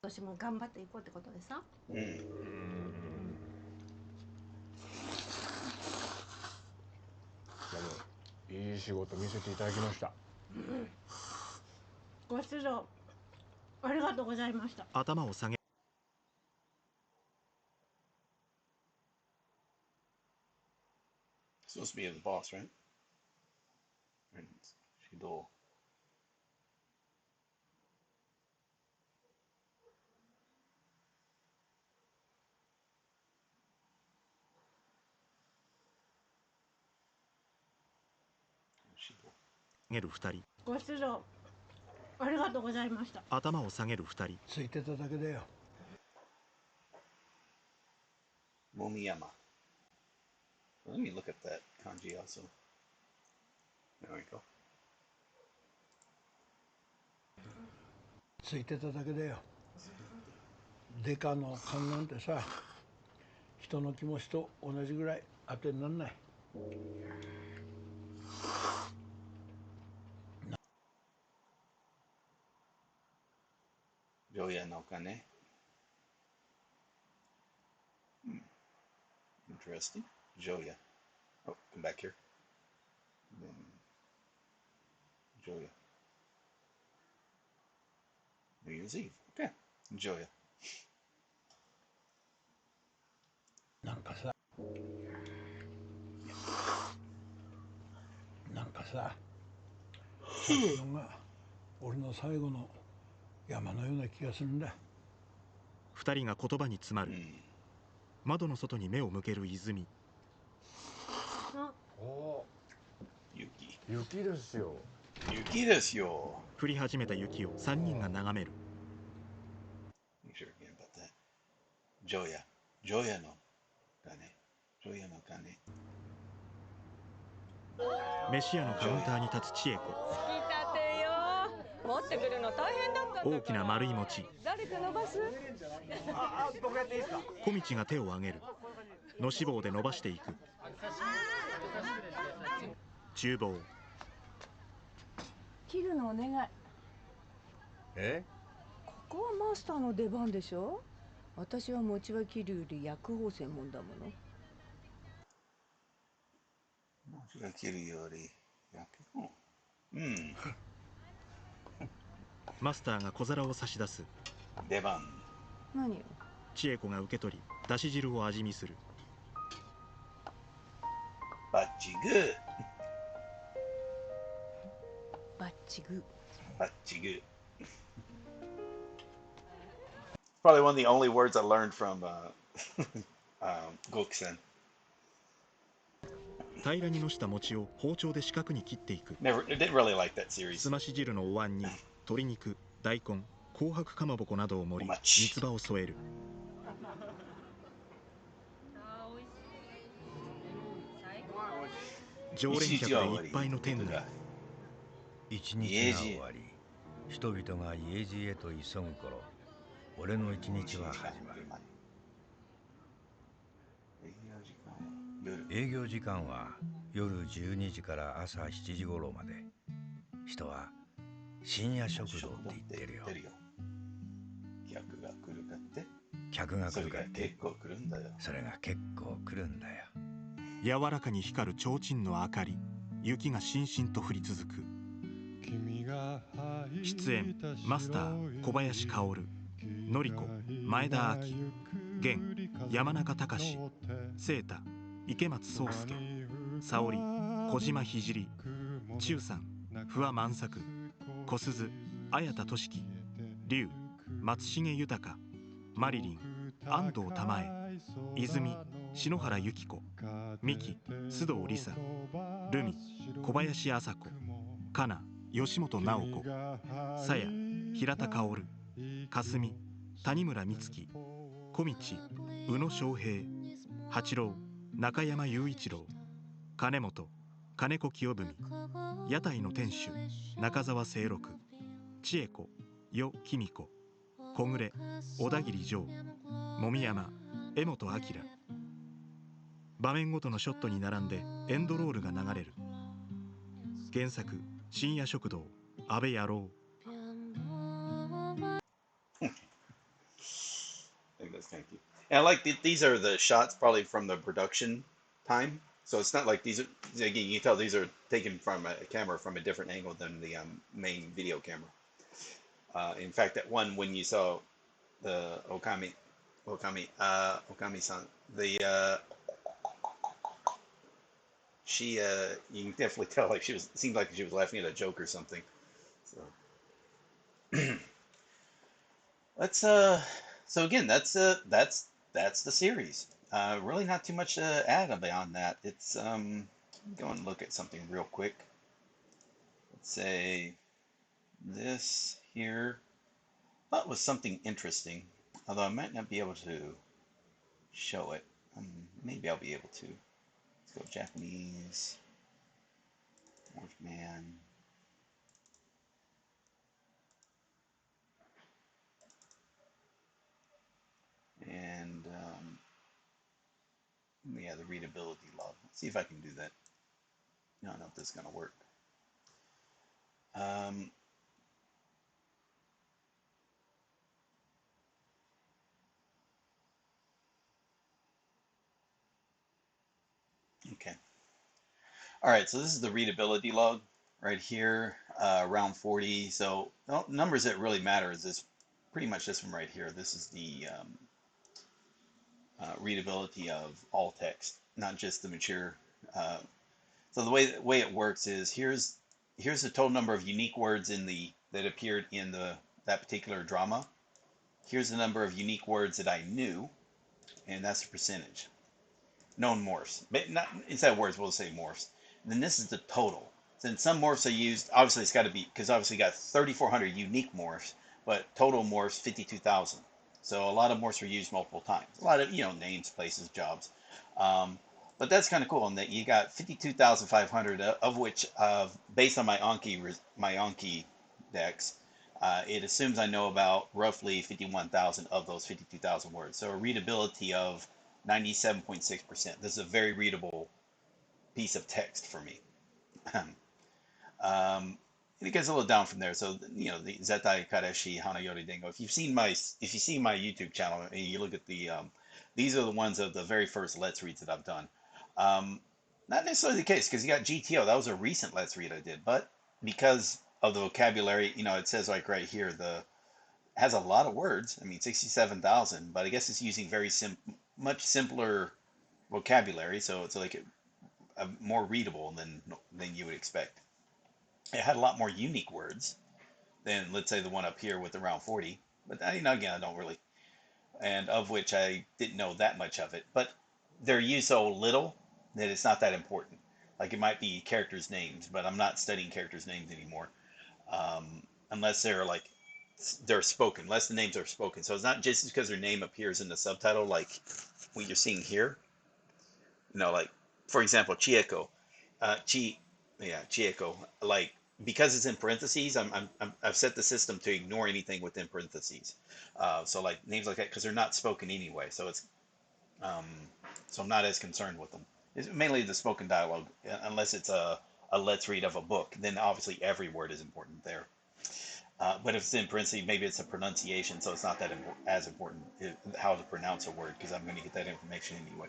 年も頑張っていこうってことでさ。いい仕事見せていただきました。ご出場ありがとうございました。頭を下げ。Supposed to be the boss, right? 指導。下げる二人。ご出場ありがとうございました。頭を下げる二人。ついてただけだよ。もみ山。Let me look at that kanji also. There we go. ついてただけだよ。デカの勘なんてさ、人の気持ちと同じぐらい当てになんない。常夜のお金。Interesting. 常夜。Oh, come back here. Then 常夜。New Year's Eve. Okay. 常夜。なんかさ、昨日が俺の最後の山のような気がするんだ。二人が言葉に詰まる。窓の外に目を向ける泉。お雪。雪ですよ。雪ですよ。降り始めた雪を三人が眺める。ジョヤの鐘。ジョヤの鐘。飯屋のカウンターに立つ千恵子。つきたてよ。持ってくるの大変だったんだから。大きな丸い餅。誰か伸ばす？僕やっていいですか？小道が手を挙げる。のし棒で伸ばしていく。厨房。切るのお願い。え？ここはマスターの出番でしょ。私は餅は切るより焼く方専門だもの。餅が切るより焼く方。マスターが小皿を差し出す。出番。何よ。千恵子が受け取り、だし汁を味見する。バッチグー。バッチグー。バッチグー。Probably one of the only words I learned from Goksen. 平らにのした餅を包丁で四角に切っていく。Didn't really like that series. すまし汁のお椀に鶏肉、大根、紅白かまぼこなどを盛り、三つ葉を添える。常連客でいっぱいの店内。一日が終わり、人々が家路へと急ぐ頃、俺の一日は始まる。営業時間は夜12時から朝7時頃まで。人は深夜食堂って言ってるよ。客が来るかって。客が来るかって。結構来るんだよ。それが結構来るんだよ。柔らかに光る提灯の明かり。雪がしんしんと降り続く。出演マスター小林薫、のりこ前田亜紀、源山中隆、聖太池松壮介、沙織小島聖、中さん不破万作、小鈴綾田俊樹、龍松重豊、マリリン安藤玉恵、泉篠原由紀子、三木須藤梨沙、ルミ小林麻子、かな吉本直子、さや平田薫、かすみ谷村美月、小道宇野昌平、八郎中山雄一郎、金本金子清文、屋台の店主中澤清六、千恵子与紀美子、小暮小田切丈、籾山江本明。場面ごとのショットに並んでエンドロールが流れる。原作深夜食堂安倍野郎。I think that's kind of cute. And I like these are the shots probably from the production time. So it's not like these are, again, you can tell these are taken from a camera from a different angle than the main video camera. In fact, that one when you saw the Okami-san, she you can definitely tell like it seemed like she was laughing at a joke or something. So so again, that's the series. Really not too much to add beyond that. It's let me go and look at something real quick. Let's say this here. That was something interesting, although I might not be able to show it. Maybe I'll be able to. Let's go Japanese. Northman. And yeah, the readability log. Let's see if I can do that. I don't know if this is going to work. Okay. All right, so this is the readability log right here, around 40. So the numbers that really matter is this, pretty much this one right here. This is the readability of all text, not just the mature. So the way it works is here's the total number of unique words in that appeared in the that particular drama. Here's the number of unique words that I knew, and that's the percentage. Known morphs, but not instead of words, we'll say morphs. And then this is the total. Since some morphs are used, obviously it's got to be, because obviously you got 3,400 unique morphs, but total morphs 52,000. So a lot of morphs are used multiple times. A lot of, names, places, jobs. But that's kind of cool in that you got 52,500, of which, based on my Anki decks, it assumes I know about roughly 51,000 of those 52,000 words. So a readability of 97.6%. This is a very readable piece of text for me. And it gets a little down from there. So the Zetai Kareshi Hana Yori Dengo. If you see my YouTube channel and you look at the these are the ones of the very first Let's Reads that I've done. Not necessarily the case because you got GTO. That was a recent Let's Read I did, but because of the vocabulary, it says like right here has a lot of words. I mean 67,000, but I guess it's using very much simpler vocabulary, so it's like more readable than you would expect. It had a lot more unique words than, let's say, the one up here with around 40. But again, I don't really, and of which I didn't know that much of it. But they're used so little that it's not that important. Like it might be characters' names, but I'm not studying characters' names anymore, unless they're spoken, unless the names are spoken. So it's not just because their name appears in the subtitle, like what you're seeing here. Like for example, Chieko, Chieko, like because it's in parentheses, I've set the system to ignore anything within parentheses. So like names like that because they're not spoken anyway. So it's so I'm not as concerned with them. It's mainly the spoken dialogue, unless it's a let's read of a book. Then obviously every word is important there. But if it's in parentheses, maybe it's a pronunciation, so it's not that as important how to pronounce a word because I'm going to get that information anyway.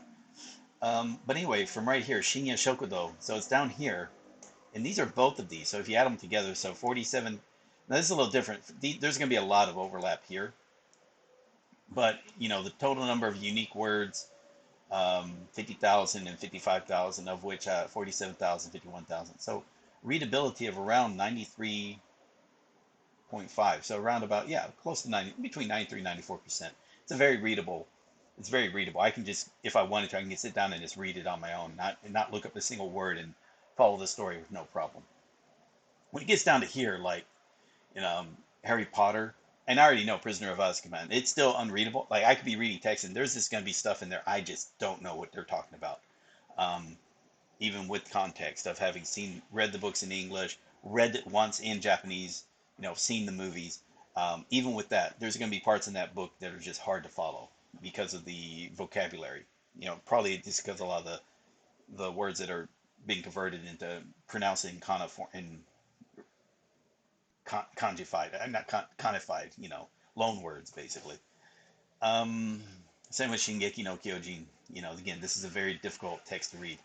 But anyway, from right here, Shinya Shokudo. So it's down here. And these are both of these. So if you add them together, so 47. Now this is a little different. There's going to be a lot of overlap here. But, the total number of unique words, 50,000 and 55,000, of which 47,000, 51,000. So readability of around 93.5. So around about, close to 90, between 93 and 94%. It's very readable. I can just, if I wanted to, I can just sit down and just read it on my own, not look up a single word and follow the story with no problem. When it gets down to here, like, Harry Potter, and I already know Prisoner of Azkaban, it's still unreadable. Like, I could be reading text, and there's just going to be stuff in there I just don't know what they're talking about. Even with context of having read the books in English, read it once in Japanese, seen the movies. Even with that, there's going to be parts in that book that are just hard to follow because of the vocabulary. Probably just because a lot of the words that are being converted into pronouncing conjified, not conified, loan words basically. Same with Shingeki no Kyojin. Again, this is a very difficult text to read.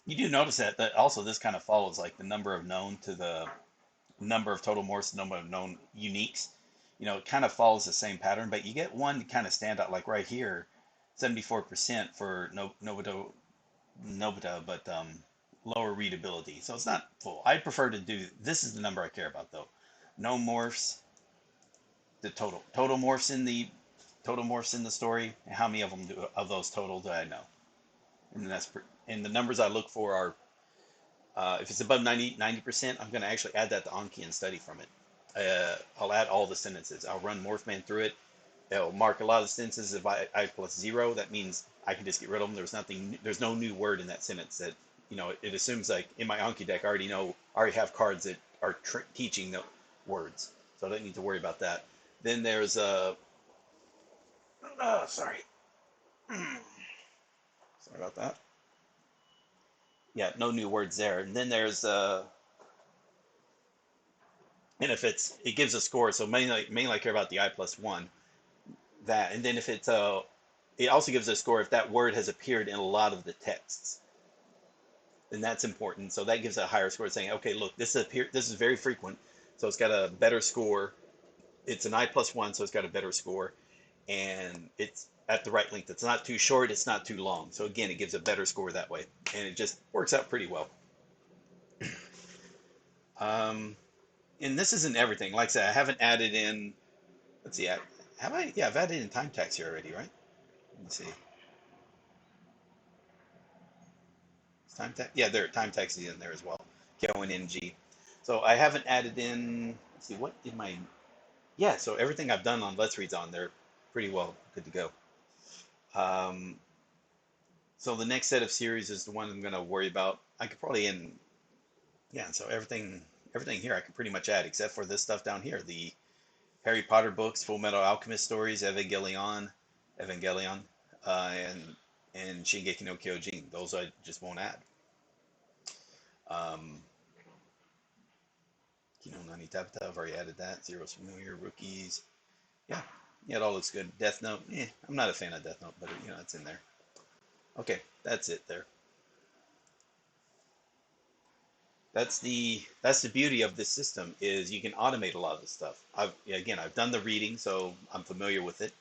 You do notice that also this kind of follows like the number of known to the number of total morphs, the number of known uniques. It kind of follows the same pattern, but you get one kind of stand out, like right here, 74% for Nobita, but lower readability. So it's not full. I prefer to do, this is the number I care about though. No morphs, the total morphs in the story. How many of them of those total do I know? And the numbers I look for are, if it's above 90%, I'm going to actually add that to Anki and study from it. I'll add all the sentences. I'll run Morphman through it. It'll mark a lot of the sentences if I plus 0. That means I can just get rid of them. There's no new word in that sentence that, it assumes like in my Anki deck, I already have cards that are teaching the words. So I don't need to worry about that. Then there's sorry about that. Yeah, no new words there. And then there's and if it gives a score, so mainly I care about the I+1, that, and then if it also gives a score if that word has appeared in a lot of the texts, then that's important. So that gives a higher score, saying, okay, look, this is very frequent, so it's got a better score. It's an I+1, so it's got a better score, and it's at the right length. It's not too short, it's not too long. So again, it gives a better score that way, and it just works out pretty well. Um, and this isn't everything. Like I said, I haven't added in. Let's see. Have I? Yeah, I've added in time tax here already, right? Let me see. Is time tax. Yeah, there. Time tax is in there as well. KONNG. So I haven't added in. Let's see. What did my? Yeah. So everything I've done on Let's Read's on there. Pretty well good to go. Um, so the next set of series is the one I'm going to worry about. I could probably in. Yeah. So everything here I can pretty much add except for this stuff down here. The Harry Potter books, Full Metal Alchemist stories, Evangelion, and Shingeki no Kyojin. Those I just won't add. Um, Kino Nani Tabata, I've already added that. Zero's Familiar, Rookies. Yeah, it all looks good. Death Note, I'm not a fan of Death Note, but it's in there. Okay, that's it there. That's the beauty of this system is you can automate a lot of this stuff. I've done the reading, so I'm familiar with it.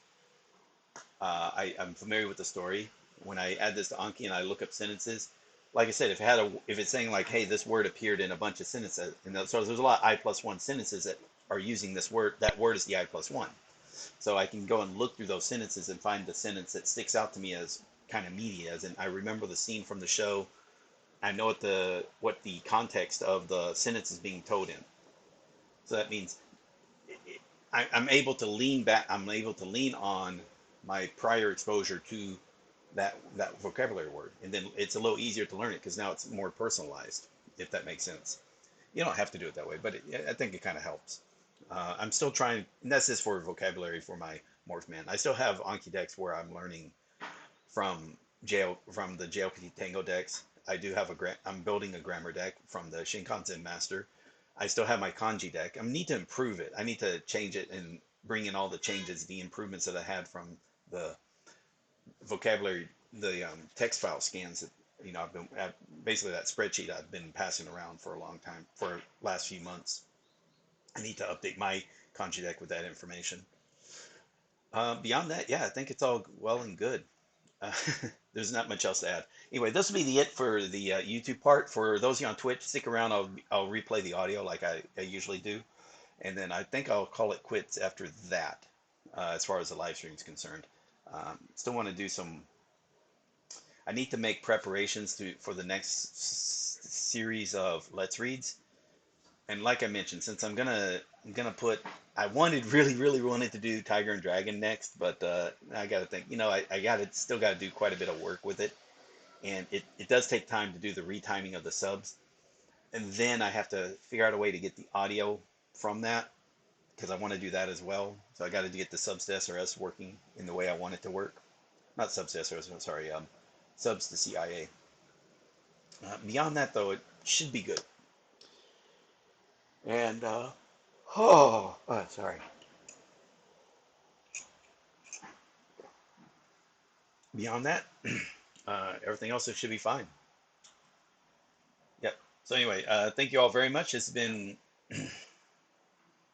I'm familiar with the story. When I add this to Anki and I look up sentences, like I said, if it's saying like, hey, this word appeared in a bunch of sentences, and so there's a lot of I+1 sentences that are using this word. That word is the I+1. So I can go and look through those sentences and find the sentence that sticks out to me as kind of meaty, as in I remember the scene from the show. I know what the context of the sentence is being told in. So that means I'm able to lean back. I'm able to lean on my prior exposure to that vocabulary word, and then it's a little easier to learn it because now it's more personalized. If that makes sense, you don't have to do it that way, but I think it kind of helps. I'm still trying, and that's just for vocabulary for my Morphman. I still have Anki decks where I'm learning from the JLPT Tango decks. I do have I'm building a grammar deck from the Shinkansen Master. I still have my kanji deck. I need to improve it. I need to change it and bring in all the changes, the improvements that I had from the vocabulary, the text file scans that I've been basically that spreadsheet I've been passing around for a long time, for last few months. I need to update my kanji deck with that information. Beyond that, I think it's all well and good. There's not much else to add. Anyway, this will be it for the YouTube part. For those of you on Twitch, stick around. I'll replay the audio like I usually do, and then I think I'll call it quits after that, as far as the live stream is concerned. Still want to do some. I need to make preparations for the next series of Let's Reads, and like I mentioned, since I'm gonna put. I really wanted to do Tiger and Dragon next, but I got to think. I still got to do quite a bit of work with it, and it does take time to do the retiming of the subs, and then I have to figure out a way to get the audio from that because I want to do that as well. So I got to get the subs to SRS working in the way I want it to work. Not subs to SRS, I'm sorry, subs to CIA. Beyond that, though, it should be good. And sorry. Beyond that, everything else should be fine. Yep. So anyway, thank you all very much. This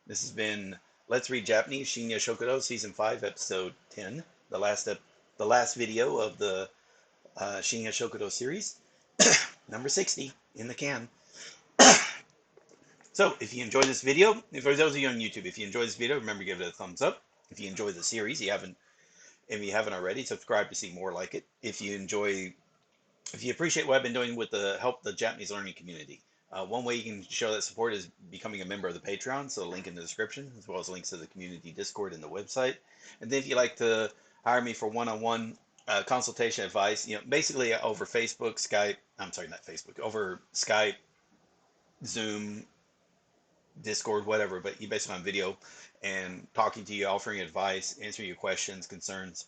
has been Let's Read Japanese, Shinya Shokudo, Season 5, Episode 10, the last video of the Shinya Shokudo series, number 60 in the can. So if you enjoy this video, for those of you on YouTube, if you enjoy this video, remember to give it a thumbs up. If you enjoy the series, if you haven't already, subscribe to see more like it. If you appreciate what I've been doing with help the Japanese learning community, one way you can show that support is becoming a member of the Patreon. So link in the description, as well as links to the community Discord and the website. And then if you'd like to hire me for one-on-one consultation advice, basically over Facebook, Skype. I'm sorry, not Facebook. Over Skype, Zoom, Discord, whatever, but you basically on video and talking to you, offering advice, answering your questions, concerns.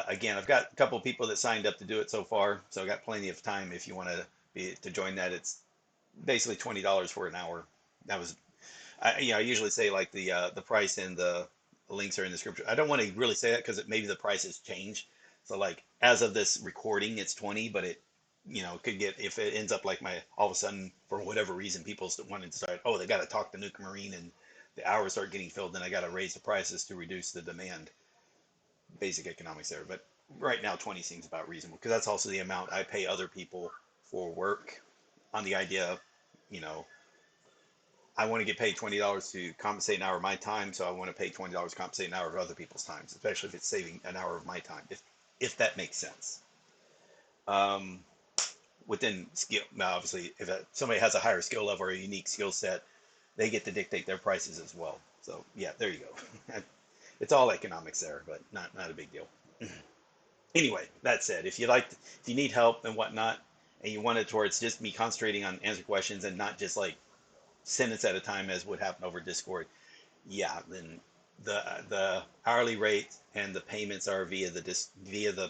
Again, I've got a couple of people that signed up to do it so far, so I've got plenty of time if you want to join that. It's basically $20 for an hour. That was, I usually say like the price and the links are in the description. I don't want to really say that because maybe the price has changed. So like as of this recording, it's 20, but it could get, if it ends up like all of a sudden, for whatever reason, people wanting to start, they got to talk to Nuke Marine and the hours start getting filled, then I got to raise the prices to reduce the demand. Basic economics there. But right now, 20 seems about reasonable because that's also the amount I pay other people for work on the idea of, I want to get paid $20 to compensate an hour of my time, so I want to pay $20 to compensate an hour of other people's times, especially if it's saving an hour of my time, if that makes sense. Within skill, now obviously, if somebody has a higher skill level or a unique skill set, they get to dictate their prices as well. So yeah, there you go. It's all economics there, but not a big deal. Anyway, that said, if you need help and whatnot, and you want it towards just me concentrating on answer questions and not just like sentence at a time as would happen over Discord, yeah, then the hourly rate and the payments are via the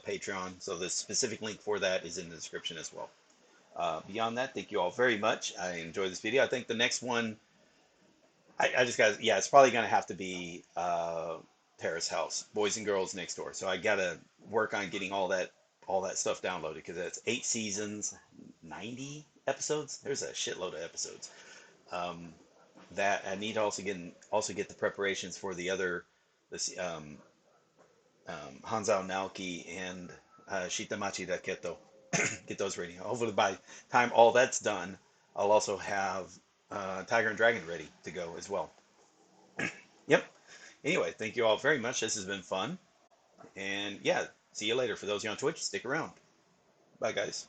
Patreon. So the specific link for that is in the description as well. Beyond that, thank you all very much. I enjoyed this video. I think the next one, I just got, yeah, it's probably gonna have to be Terrace House, Boys and Girls Next Door. So I gotta work on getting all that stuff downloaded, because that's 8 seasons, 90 episodes. There's a shitload of episodes. That I need to also get the preparations for the other, Hanzao Naoki and Shitamachi Raketo. Get those ready. Hopefully by the time all that's done, I'll also have Tiger and Dragon ready to go as well. Yep. Anyway, thank you all very much. This has been fun. And yeah, see you later. For those of you on Twitch, stick around. Bye, guys.